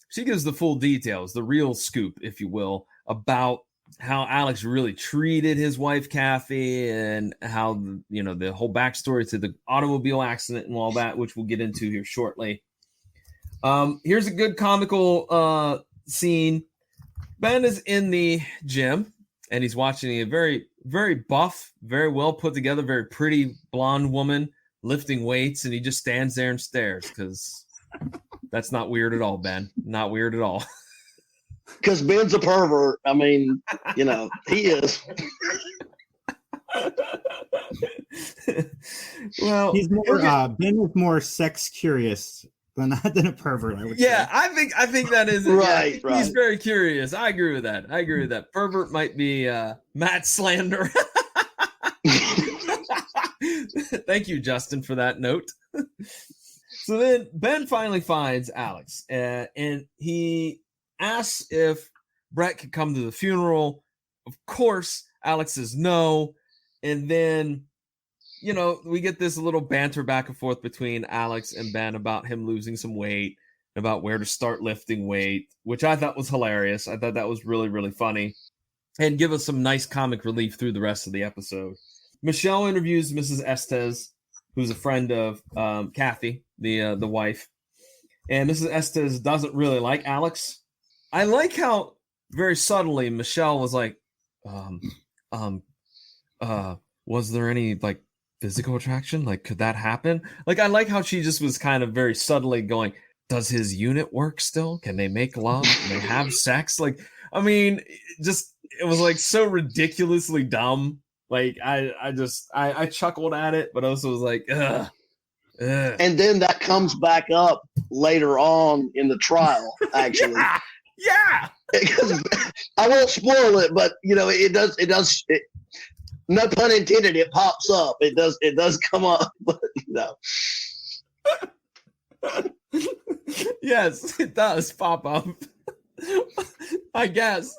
[SPEAKER 1] she gives the full details, the real scoop, if you will, about how Alex really treated his wife, Kathy, and how, the whole backstory to the automobile accident and all that, which we'll get into here shortly. Here's a good comical scene. Ben is in the gym, and he's watching a very, very buff, very well put together, very pretty blonde woman lifting weights, and he just stands there and stares because that's not weird at all, Ben. Not weird at all.
[SPEAKER 3] Because Ben's a pervert. I mean, he is.
[SPEAKER 2] Well, he's more Ben is more sex curious than a pervert, I would say.
[SPEAKER 1] Yeah, I think that is it.
[SPEAKER 3] Right,
[SPEAKER 1] yeah,
[SPEAKER 3] right.
[SPEAKER 1] He's very curious. I agree with that. Pervert might be Matt Slander. Thank you, Justin, for that note. So then Ben finally finds Alex, and he asks if Brett could come to the funeral. Of course, Alex says no. And then, we get this little banter back and forth between Alex and Ben about him losing some weight, about where to start lifting weight, which I thought was hilarious. I thought that was really, really funny and give us some nice comic relief through the rest of the episode. Michelle interviews Mrs. Estes, who's a friend of Kathy, the wife. And Mrs. Estes doesn't really like Alex. I like how very subtly Michelle was like, was there any like physical attraction? Like, could that happen? Like, I like how she just was kind of very subtly going, does his unit work still? Can they make love? Can they have sex? Like, I mean, it was like so ridiculously dumb. Like, I chuckled at it, but also was like, ugh.
[SPEAKER 3] And then that comes back up later on in the trial, actually.
[SPEAKER 1] Yeah.
[SPEAKER 3] I won't spoil it, but it does. No pun intended. It pops up. It does come up, but no.
[SPEAKER 1] Yes, it does pop up. I guess.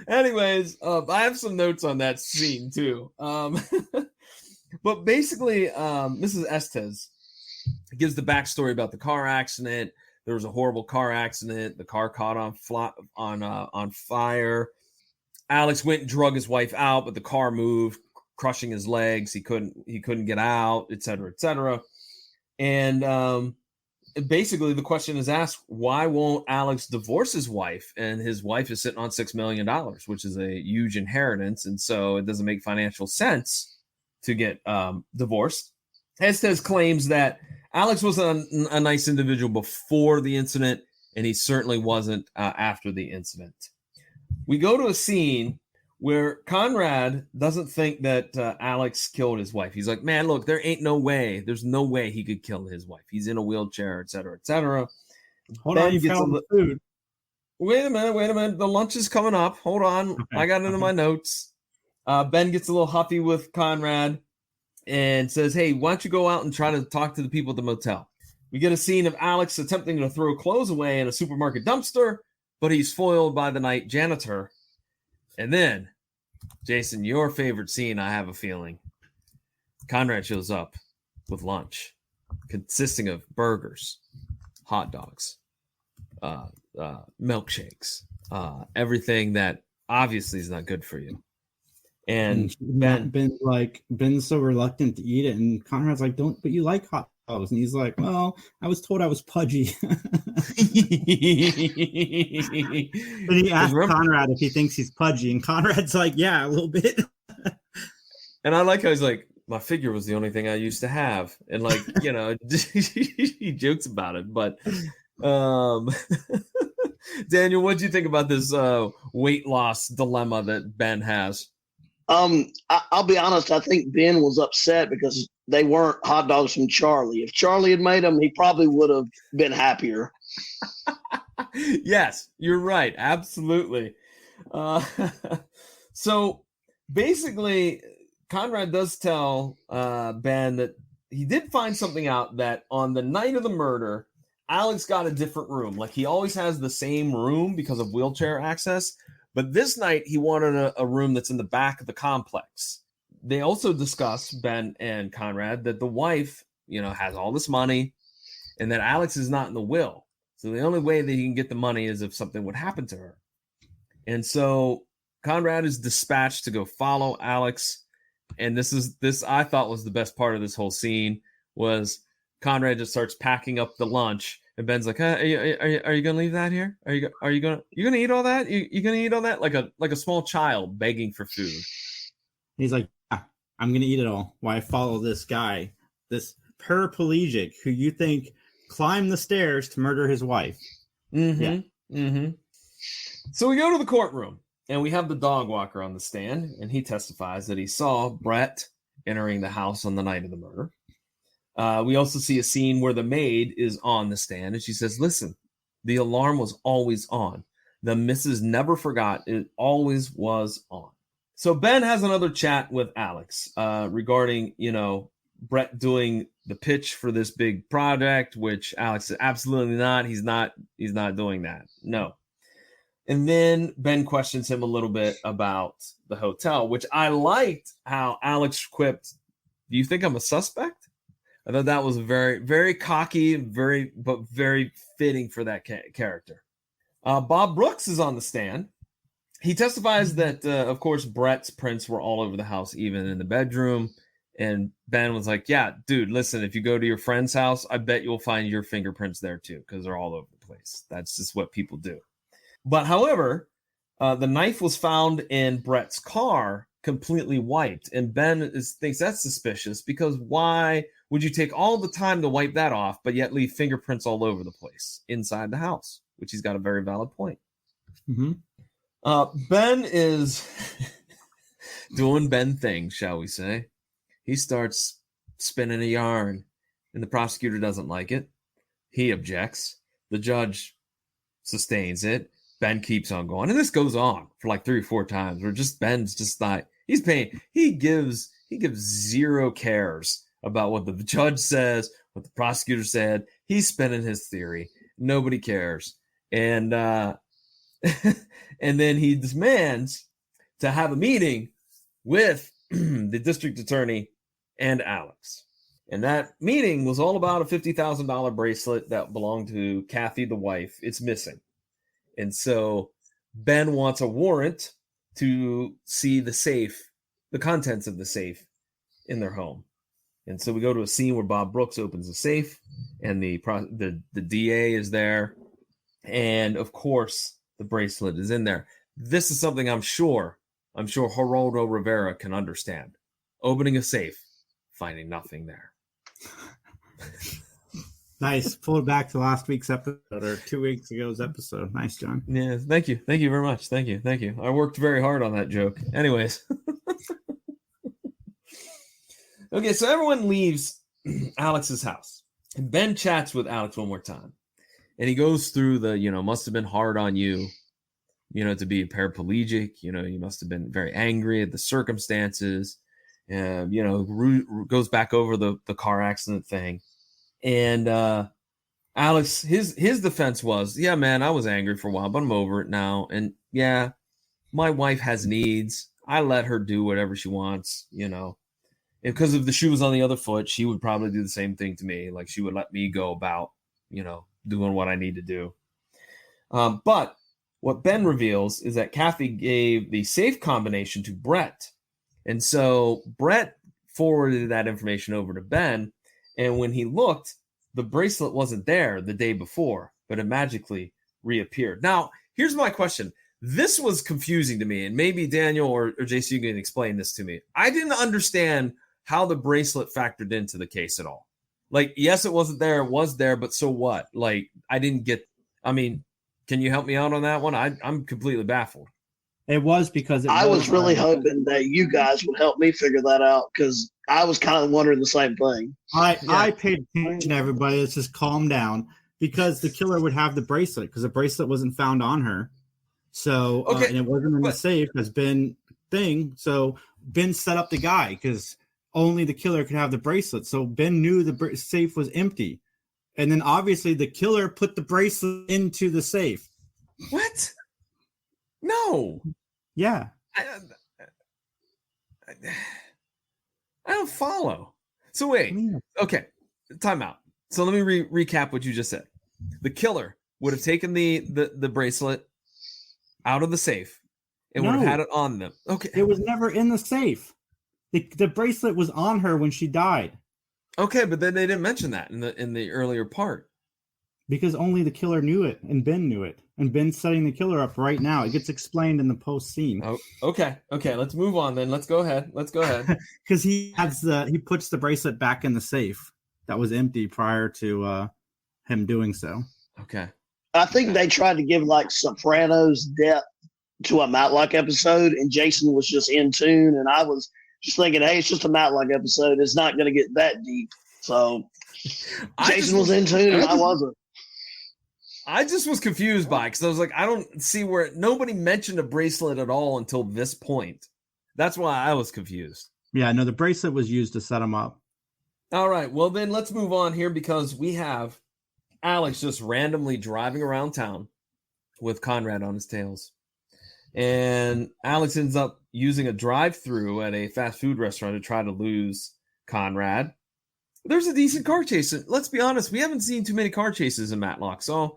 [SPEAKER 1] Anyways, I have some notes on that scene too. But basically, Mrs. Estes gives the backstory about the car accident. There was a horrible car accident. The car caught on fire. Alex went and drug his wife out, but the car moved, crushing his legs. He couldn't get out, et cetera, et cetera. And basically, the question is asked: why won't Alex divorce his wife? And his wife is sitting on $6 million, which is a huge inheritance, and so it doesn't make financial sense to get divorced. Estes claims that Alex was a nice individual before the incident, and he certainly wasn't after the incident. We go to a scene where Conrad doesn't think that Alex killed his wife. He's like, man, look, there ain't no way. There's no way he could kill his wife. He's in a wheelchair, et cetera, et cetera.
[SPEAKER 2] Hold on, you found the food.
[SPEAKER 1] Wait a minute. The lunch is coming up. Hold on. Okay. I got it in my notes. Ben gets a little huffy with Conrad and says, hey, why don't you go out and try to talk to the people at the motel? We get a scene of Alex attempting to throw clothes away in a supermarket dumpster, but he's foiled by the night janitor. And then, Jason, your favorite scene, I have a feeling. Conrad shows up with lunch consisting of burgers, hot dogs, milkshakes, everything that obviously is not good for you. And
[SPEAKER 2] Ben's so reluctant to eat it, and Conrad's like, but you like hot dogs. And he's like, well, I was told I was pudgy. And he asked Conrad if he thinks he's pudgy, and Conrad's like, yeah, a little bit.
[SPEAKER 1] And I like how he's like, my figure was the only thing I used to have. And like, he jokes about it, but Daniel, what do you think about this weight loss dilemma that Ben has?
[SPEAKER 3] I'll be honest. I think Ben was upset because they weren't hot dogs from Charlie. If Charlie had made them, he probably would have been happier.
[SPEAKER 1] Yes, you're right. Absolutely. So basically, Conrad does tell Ben that he did find something out, that on the night of the murder, Alex got a different room. Like, he always has the same room because of wheelchair access. But this night, he wanted a room that's in the back of the complex. They also discuss, Ben and Conrad, that the wife, has all this money and that Alex is not in the will. So the only way that he can get the money is if something would happen to her. And so Conrad is dispatched to go follow Alex. And this I thought was the best part of this whole scene, was Conrad just starts packing up the lunch. And Ben's like, are you gonna leave that here? Are you gonna eat all that? You gonna eat all that? Like a small child begging for food.
[SPEAKER 2] He's like, yeah, I'm gonna eat it all. Why follow this guy, this paraplegic who you think climbed the stairs to murder his wife?
[SPEAKER 1] Mm-hmm.
[SPEAKER 2] Yeah.
[SPEAKER 1] Mm-hmm. So we go to the courtroom and we have the dog walker on the stand, and he testifies that he saw Brett entering the house on the night of the murder. We also see a scene where the maid is on the stand and she says, listen, the alarm was always on. The missus never forgot. It always was on. So Ben has another chat with Alex regarding, Brett doing the pitch for this big project, which Alex said, absolutely not. He's not doing that. No. And then Ben questions him a little bit about the hotel, which I liked how Alex quipped, do you think I'm a suspect? I thought that was very, very cocky, but very fitting for that character. Bob Brooks is on the stand. He testifies that, of course, Brett's prints were all over the house, even in the bedroom. And Ben was like, yeah, dude, listen, if you go to your friend's house, I bet you'll find your fingerprints there too, because they're all over the place. That's just what people do. But however, the knife was found in Brett's car, completely wiped. And Ben thinks that's suspicious, because why would you take all the time to wipe that off, but yet leave fingerprints all over the place inside the house? Which he's got a very valid point.
[SPEAKER 2] Mm-hmm.
[SPEAKER 1] Ben is doing Ben things, shall we say. He starts spinning a yarn, and the prosecutor doesn't like it. He objects. The judge sustains it. Ben keeps on going. And this goes on for like 3 or 4 times, where just Ben's just like, he's paying. He gives zero cares about what the judge says, what the prosecutor said. He's spinning his theory. Nobody cares. And and then he demands to have a meeting with the district attorney and Alex. And that meeting was all about a $50,000 bracelet that belonged to Kathy, the wife. It's missing. And so Ben wants a warrant to see the safe, the contents of the safe in their home. And so we go to a scene where Bob Brooks opens the safe, and the DA is there. And of course, the bracelet is in there. This is something I'm sure Geraldo Rivera can understand. Opening a safe, finding nothing there.
[SPEAKER 2] Nice. Pulled back to last week's episode, or 2 weeks ago's episode. Nice, John.
[SPEAKER 1] Yeah, thank you. Thank you very much. Thank you. I worked very hard on that joke. Anyways. Okay, so everyone leaves Alex's house. And Ben chats with Alex one more time. And he goes through the, must have been hard on you, to be a paraplegic. You must have been very angry at the circumstances. Goes back over the car accident thing. And Alex, his defense was, yeah, man, I was angry for a while, but I'm over it now. And yeah, my wife has needs. I let her do whatever she wants, Because if the shoe was on the other foot, she would probably do the same thing to me. Like, she would let me go about, doing what I need to do. But what Ben reveals is that Kathy gave the safe combination to Brett. And so Brett forwarded that information over to Ben. And when he looked, the bracelet wasn't there the day before, but it magically reappeared. Now, here's my question. This was confusing to me, and maybe Daniel or JC, you can explain this to me. I didn't understand how the bracelet factored into the case at all. Like, yes, it wasn't there. It was there, but so what? Like, Can you help me out on that one? I'm completely baffled.
[SPEAKER 2] It was because
[SPEAKER 3] I was really hoping that you guys would help me figure that out because I was kind of wondering the same thing.
[SPEAKER 2] I paid attention to everybody. Let's just calm down because the killer would have the bracelet because the bracelet wasn't found on her. So, and it wasn't in the safe as Ben thing. So Ben set up the guy because only the killer could have the bracelet. So Ben knew the safe was empty. And then obviously the killer put the bracelet into the safe.
[SPEAKER 1] What? No.
[SPEAKER 2] Yeah.
[SPEAKER 1] I don't follow. So wait. Okay. Time out. So let me recap what you just said. The killer would have taken the bracelet out of the safe and would have had it on them. Okay.
[SPEAKER 2] It was never in the safe. The bracelet was on her when she died.
[SPEAKER 1] Okay, but then they didn't mention that in the earlier part.
[SPEAKER 2] Because only the killer knew it, and Ben knew it. And Ben's setting the killer up right now. It gets explained in the post scene.
[SPEAKER 1] Oh, okay. Let's move on then. Let's go ahead.
[SPEAKER 2] Because he puts the bracelet back in the safe that was empty prior to him doing so.
[SPEAKER 1] Okay.
[SPEAKER 3] I think they tried to give like Sopranos depth to a Matlock episode, and Jason was just in tune, and I was just thinking, hey, it's just a Matlock episode. It's not going to get that deep. So Jason was in tune, and I wasn't.
[SPEAKER 1] I just was confused by it because I was like, I don't see where nobody mentioned a bracelet at all until this point. That's why I was confused.
[SPEAKER 2] Yeah, no, the bracelet was used to set him up.
[SPEAKER 1] All right, well then let's move on here because we have Alex just randomly driving around town with Conrad on his tails. And Alex ends up using a drive-through at a fast food restaurant to try to lose Conrad. There's a decent car chase. Let's be honest, we haven't seen too many car chases in Matlock. So,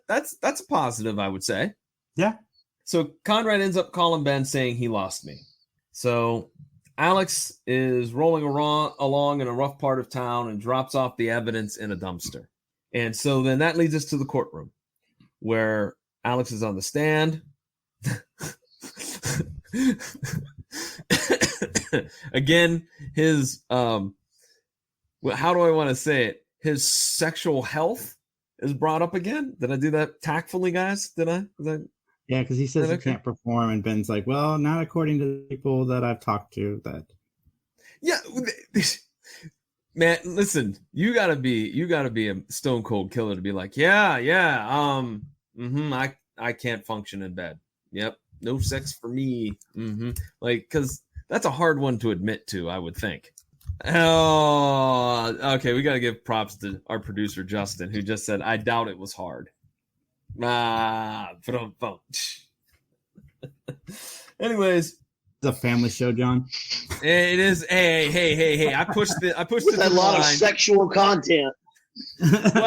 [SPEAKER 1] that's a positive, I would say.
[SPEAKER 2] Yeah.
[SPEAKER 1] So Conrad ends up calling Ben saying he lost me. So Alex is rolling along in a rough part of town and drops off the evidence in a dumpster. And so then that leads us to the courtroom where Alex is on the stand. Again, his how do I want to say it? His sexual health is brought up again. Did I do that tactfully, guys? Yeah,
[SPEAKER 2] because he says he can't perform, and Ben's like, "Well, not according to the people that I've talked to."
[SPEAKER 1] Yeah, man. Listen, you gotta be a stone cold killer to be like, I can't function in bed. Yep, no sex for me. Because that's a hard one to admit to, I would think. Oh, okay. We got to give props to our producer, Justin, who just said, I doubt it was hard. Anyways.
[SPEAKER 2] It's a family show, John.
[SPEAKER 1] It is. Hey. I pushed it.
[SPEAKER 3] With a lot of sexual content.
[SPEAKER 1] Well,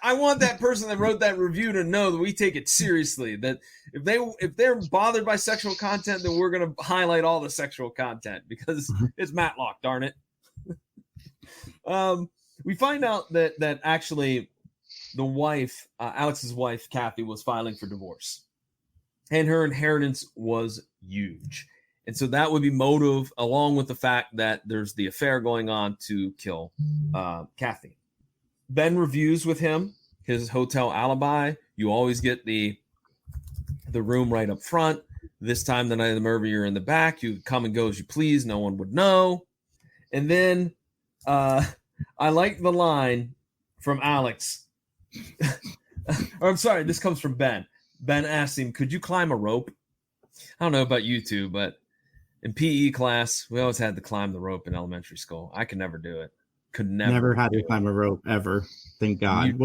[SPEAKER 1] I want that person that wrote that review to know that we take it seriously. That if they're bothered by sexual content, then we're going to highlight all the sexual content because it's Matlock, darn it. We find out that actually the wife, Alex's wife, Kathy, was filing for divorce, and her inheritance was huge, and so that would be motive, along with the fact that there's the affair going on to kill Kathy. Ben reviews with him his hotel alibi. You always get the room right up front. This time, the night of the murder, you're in the back. You come and go as you please. No one would know. And then I like the line from Alex. Or I'm sorry, this comes from Ben. Ben asked him, could you climb a rope? I don't know about you two, but in PE class, we always had to climb the rope in elementary school. I could never do it. Could never
[SPEAKER 2] had to climb a rope ever. Thank God.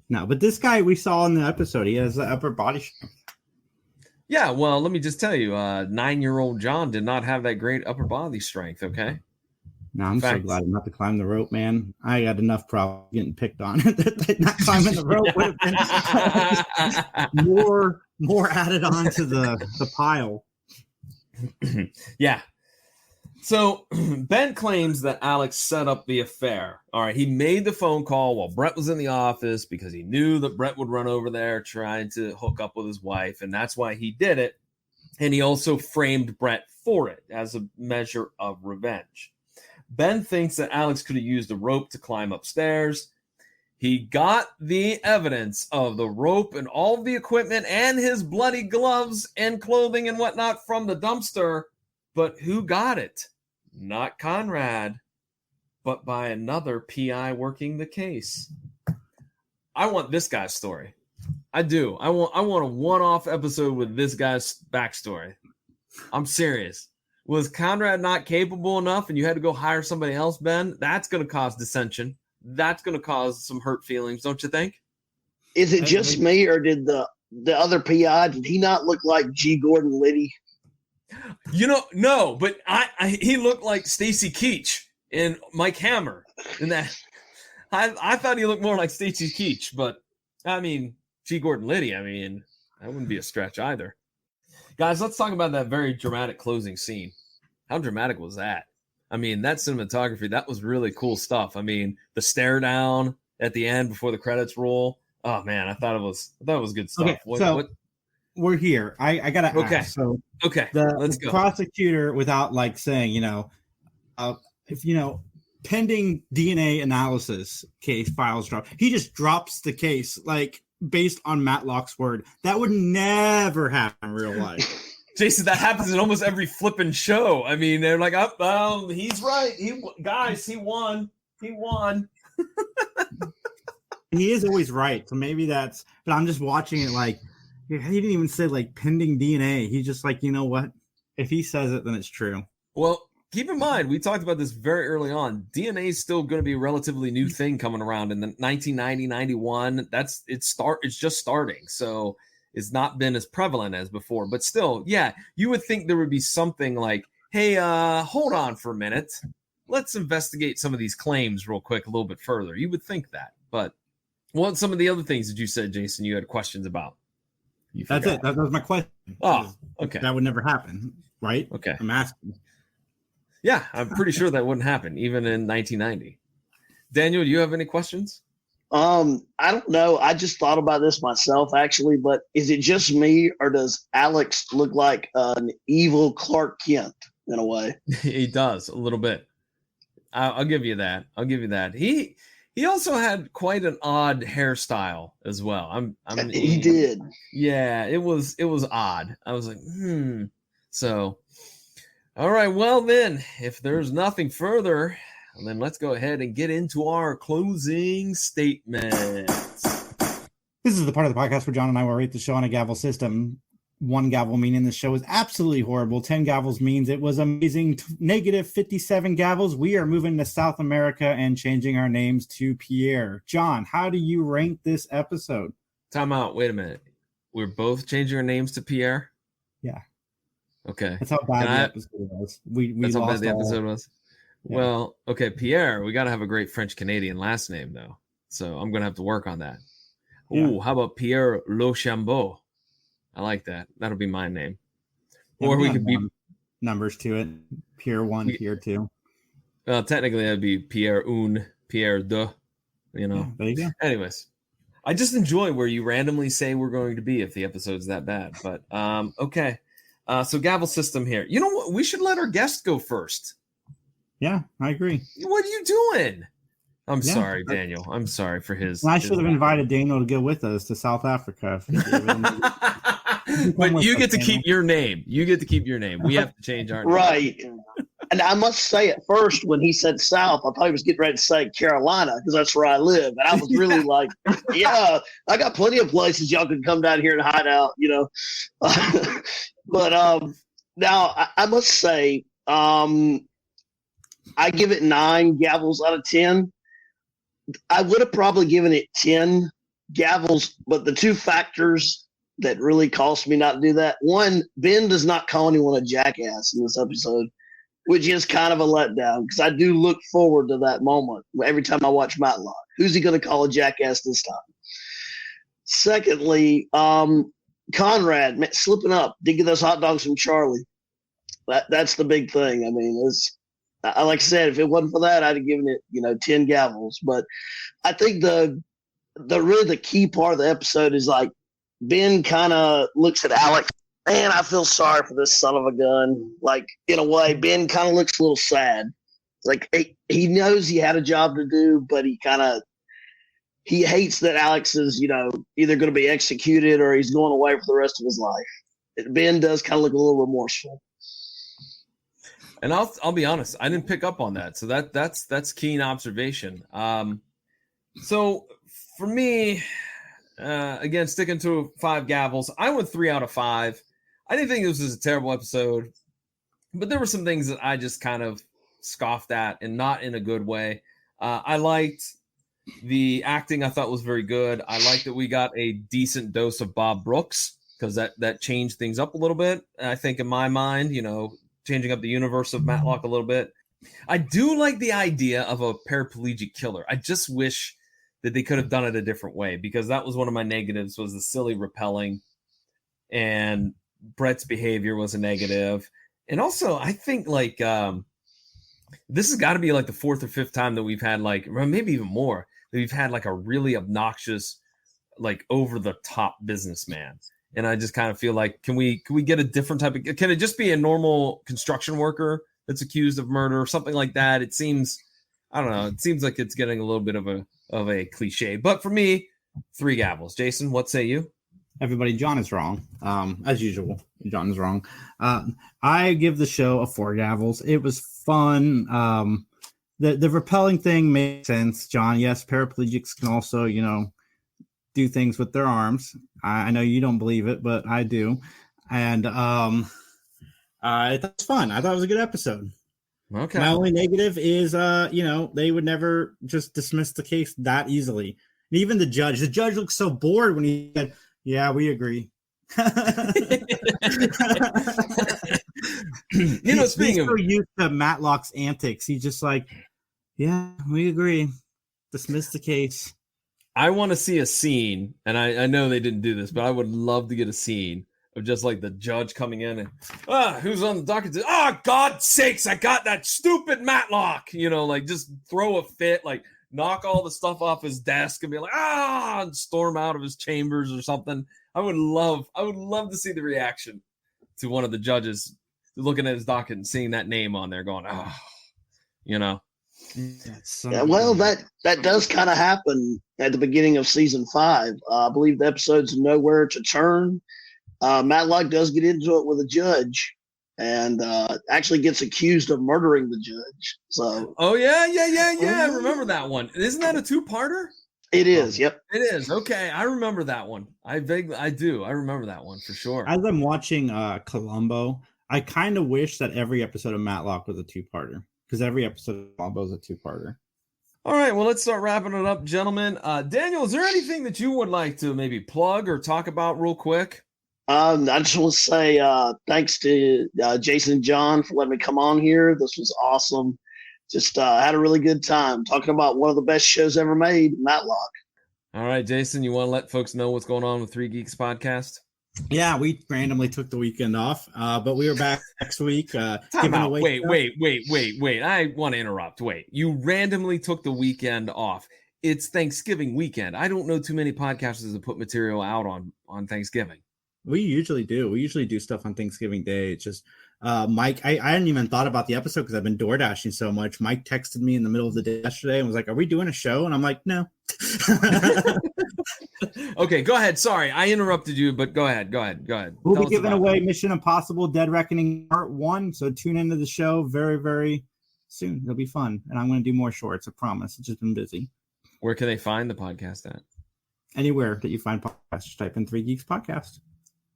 [SPEAKER 1] No,
[SPEAKER 2] but this guy we saw in the episode, he has the upper body strength.
[SPEAKER 1] Yeah, well, let me just tell you, 9-year-old John did not have that great upper body strength, okay?
[SPEAKER 2] No, I'm so glad not to climb the rope, man. I had enough problems getting picked on. Not climbing the rope would have been more added on to the pile.
[SPEAKER 1] Yeah. So Ben claims that Alex set up the affair. All right, he made the phone call while Brett was in the office because he knew that Brett would run over there trying to hook up with his wife, and that's why he did it. And he also framed Brett for it as a measure of revenge. Ben thinks that Alex could have used a rope to climb upstairs. He got the evidence of the rope and all the equipment and his bloody gloves and clothing and whatnot from the dumpster. But who got it? Not Conrad, but by another PI working the case. I want this guy's story. I do. I want a one-off episode with this guy's backstory. I'm serious. Was Conrad not capable enough and you had to go hire somebody else, Ben? That's going to cause dissension. That's going to cause some hurt feelings, don't you think?
[SPEAKER 3] Is it just me, or did the other PI, did he not look like G. Gordon Liddy?
[SPEAKER 1] No, but he looked like Stacy Keach and Mike Hammer. In that, I thought he looked more like Stacy Keach, but I mean, G. Gordon Liddy, I mean, that wouldn't be a stretch either. Guys, let's talk about that very dramatic closing scene. How dramatic was that? I mean, that cinematography, that was really cool stuff. I mean, the stare down at the end before the credits roll. Oh man, I thought it was good stuff.
[SPEAKER 2] Okay, what? We're here. I gotta ask. So
[SPEAKER 1] let's go.
[SPEAKER 2] Prosecutor, without like saying, if pending DNA analysis case files drop, he just drops the case like based on Mattalk's word. That would never happen in real life.
[SPEAKER 1] Jason, that happens in almost every flipping show. I mean, they're like, he's right. He won. He won.
[SPEAKER 2] He is always right. So maybe that's, but I'm just watching it like, he didn't even say like pending DNA. He's just like, you know what? If he says it, then it's true.
[SPEAKER 1] Well, keep in mind, we talked about this very early on. DNA is still going to be a relatively new thing coming around in the 1990, 91. It's just starting. So it's not been as prevalent as before, but still, yeah, you would think there would be something like, hey, hold on for a minute. Let's investigate some of these claims real quick a little bit further. You would think that, but what some of the other things that you said, Jason, you had questions about?
[SPEAKER 2] That's it. That was my question.
[SPEAKER 1] Oh, okay.
[SPEAKER 2] That would never happen, right?
[SPEAKER 1] Okay.
[SPEAKER 2] I'm asking.
[SPEAKER 1] Yeah, I'm pretty sure that wouldn't happen, even in 1990. Daniel, do you have any questions?
[SPEAKER 3] I don't know. I just thought about this myself, actually, but is it just me, or does Alex look like an evil Clark Kent in a way?
[SPEAKER 1] He does, a little bit. I'll give you that. He also had quite an odd hairstyle as well.
[SPEAKER 3] He did.
[SPEAKER 1] Yeah, it was odd. I was like, So, all right, well then, if there's nothing further, then let's go ahead and get into our closing statements.
[SPEAKER 2] This is the part of the podcast where John and I will rate the show on a gavel system. 1 gavel meaning the show is absolutely horrible. 10 gavels means it was amazing. Negative 57 gavels. We are moving to South America and changing our names to Pierre. John, how do you rank this episode?
[SPEAKER 1] Time out. Wait a minute. We're both changing our names to Pierre?
[SPEAKER 2] Yeah.
[SPEAKER 1] Okay.
[SPEAKER 2] That's how bad the episode was.
[SPEAKER 1] That's how bad the episode was?
[SPEAKER 2] Yeah.
[SPEAKER 1] Well, okay, Pierre, we got to have a great French-Canadian last name, though. So I'm going to have to work on that. Ooh, how about Pierre Lochambeau? I like that. That'll be my name.
[SPEAKER 2] Yeah,
[SPEAKER 1] or we could be
[SPEAKER 2] numbers to it. Pierre 1, Pierre 2.
[SPEAKER 1] Well, technically that'd be Pierre 1, Pierre 2. You know.
[SPEAKER 2] Yeah, there you go.
[SPEAKER 1] Anyways, I just enjoy where you randomly say we're going to be if the episode's that bad. But okay. So gavel system here. You know what? We should let our guest go first.
[SPEAKER 2] Yeah, I agree.
[SPEAKER 1] What are you doing? I'm sorry, Daniel. I'm sorry for his.
[SPEAKER 2] I should have invited Daniel to go with us to South Africa.
[SPEAKER 1] But you get to keep your name. You get to keep your name. We have to change our name.
[SPEAKER 3] Right. And I must say, at first, when he said South, I thought he was getting ready to say Carolina, because that's where I live. And I was really like, yeah, I got plenty of places y'all can come down here and hide out, But now I must say, I give it 9 gavels out of 10. I would have probably given it 10 gavels, but the 2 factors that really cost me not to do that. One, Ben does not call anyone a jackass in this episode, which is kind of a letdown, because I do look forward to that moment every time I watch Mattalk. Who's he going to call a jackass this time? Secondly, Conrad slipping up, did get those hot dogs from Charlie. That's the big thing. I mean, like I said, if it wasn't for that, I'd have given it, 10 gavels. But I think the key part of the episode is like Ben kind of looks at Alex, man, I feel sorry for this son of a gun. Like, in a way, Ben kind of looks a little sad. Like he knows he had a job to do, but he kind of he hates that Alex is, either going to be executed or he's going away for the rest of his life. Ben does kind of look a little remorseful.
[SPEAKER 1] And I'll be honest, I didn't pick up on that. So that's keen observation. So for me, again, sticking to 5 gavels, I went 3 out of 5. I didn't think this was a terrible episode, but there were some things that I just kind of scoffed at, and not in a good way. I liked the acting. I thought was very good. I liked that we got a decent dose of Bob Brooks, because that changed things up a little bit. I think in my mind, changing up the universe of Mattalk a little bit. I do like the idea of a paraplegic killer. I just wish that they could have done it a different way, because that was one of my negatives, was the silly repelling, and Brett's behavior was a negative. And also, I think this has got to be like the 4th or 5th time that we've had, or maybe even more, that we've had a really obnoxious, over the top businessman. And I just kind of feel like, can we get a different type of, can it just be a normal construction worker that's accused of murder or something like that? It seems, I don't know. It seems like it's getting a little bit of a cliche, but for me, 3 gavels. Jason, what say you?
[SPEAKER 2] Everybody, John is wrong. As usual, John is wrong. I give the show a 4 gavels. It was fun. The repelling thing makes sense, John. Yes, paraplegics can also, do things with their arms. I know you don't believe it, but I do. And it's fun. I thought it was a good episode.
[SPEAKER 1] Okay.
[SPEAKER 2] My only negative is, they would never just dismiss the case that easily. And even the judge looks so bored when he said, "Yeah, we agree." He's so used to Matlock's antics. He's just like, "Yeah, we agree. Dismiss the case."
[SPEAKER 1] I want to see a scene, and I know they didn't do this, but I would love to get a scene of just the judge coming in and, who's on the docket? God's sakes, I got that stupid Matlock. Just throw a fit, knock all the stuff off his desk and be like, and storm out of his chambers or something. I would love to see the reaction to one of the judges looking at his docket and seeing that name on there going,
[SPEAKER 3] Yeah, well, that does kind of happen at the beginning of season 5. I believe the episode's Nowhere to Turn. Matlock does get into it with a judge, and actually gets accused of murdering the judge. So,
[SPEAKER 1] I remember that one. Isn't that a 2-parter?
[SPEAKER 3] It is. Yep,
[SPEAKER 1] it is. Okay, I remember that one. I do. I remember that one for sure.
[SPEAKER 2] As I'm watching Columbo, I kind of wish that every episode of Matlock was a 2-parter, because every episode of Columbo is a 2-parter.
[SPEAKER 1] All right, well, let's start wrapping it up, gentlemen. Daniel, is there anything that you would like to maybe plug or talk about real quick?
[SPEAKER 3] I just want to say thanks to Jason and John for letting me come on here. This was awesome. Just had a really good time talking about one of the best shows ever made, Matlock.
[SPEAKER 1] All right, Jason, you want to let folks know what's going on with 3 Geeks Podcast?
[SPEAKER 2] Yeah, we randomly took the weekend off, but we were back next week.
[SPEAKER 1] Wait. I want to interrupt. Wait, you randomly took the weekend off. It's Thanksgiving weekend. I don't know too many podcasters that put material out on Thanksgiving.
[SPEAKER 2] We usually do. We usually do stuff on Thanksgiving Day. It's just Mike, I hadn't even thought about the episode because I've been door dashing so much. Mike texted me in the middle of the day yesterday and was like, "Are we doing a show?" And I'm like, "No."
[SPEAKER 1] Okay, go ahead. Sorry, I interrupted you, but go ahead.
[SPEAKER 2] We'll be giving away Mission Impossible Dead Reckoning Part 1, so tune into the show very, very soon. It'll be fun, and I'm going to do more shorts, I promise. It's just been busy.
[SPEAKER 1] Where can they find the podcast at?
[SPEAKER 2] Anywhere that you find podcasts, just type in 3 Geeks Podcast.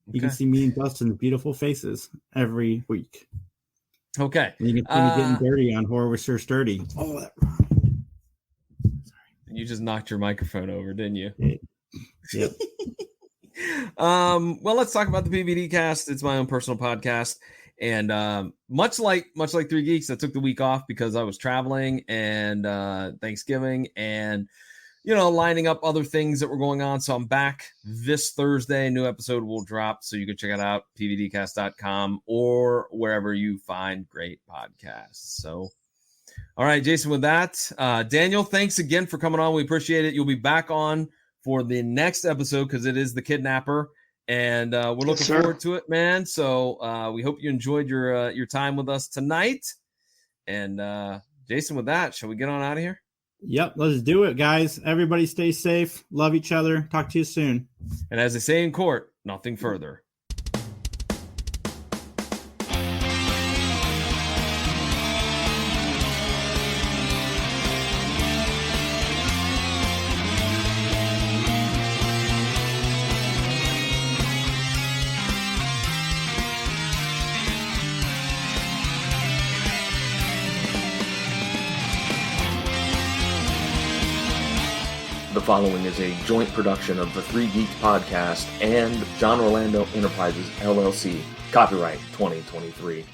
[SPEAKER 1] Okay.
[SPEAKER 2] You can see me and Dustin's beautiful faces every week.
[SPEAKER 1] Okay.
[SPEAKER 2] And you can see me getting dirty on Horror with Sir Sturdy. Oh, that rhymed.
[SPEAKER 1] You just knocked your microphone over, didn't you?
[SPEAKER 2] Yep.
[SPEAKER 1] Well, let's talk about the PVD cast. It's my own personal podcast. And much like 3 Geeks, I took the week off because I was traveling and Thanksgiving and lining up other things that were going on. So I'm back this Thursday. New episode will drop. So you can check it out, pvdcast.com or wherever you find great podcasts. So, all right, Jason, with that, Daniel, thanks again for coming on. We appreciate it. You'll be back on for the next episode because it is The Kidnapper. And we're looking forward to it, man. So we hope you enjoyed your time with us tonight. And Jason, with that, shall we get on out of here?
[SPEAKER 2] Yep, let's do it, guys. Everybody stay safe. Love each other. Talk to you soon.
[SPEAKER 1] And as they say in court, nothing further.
[SPEAKER 4] The following is a joint production of the Three Geeks Podcast and John Orlando Enterprises, LLC. Copyright 2023.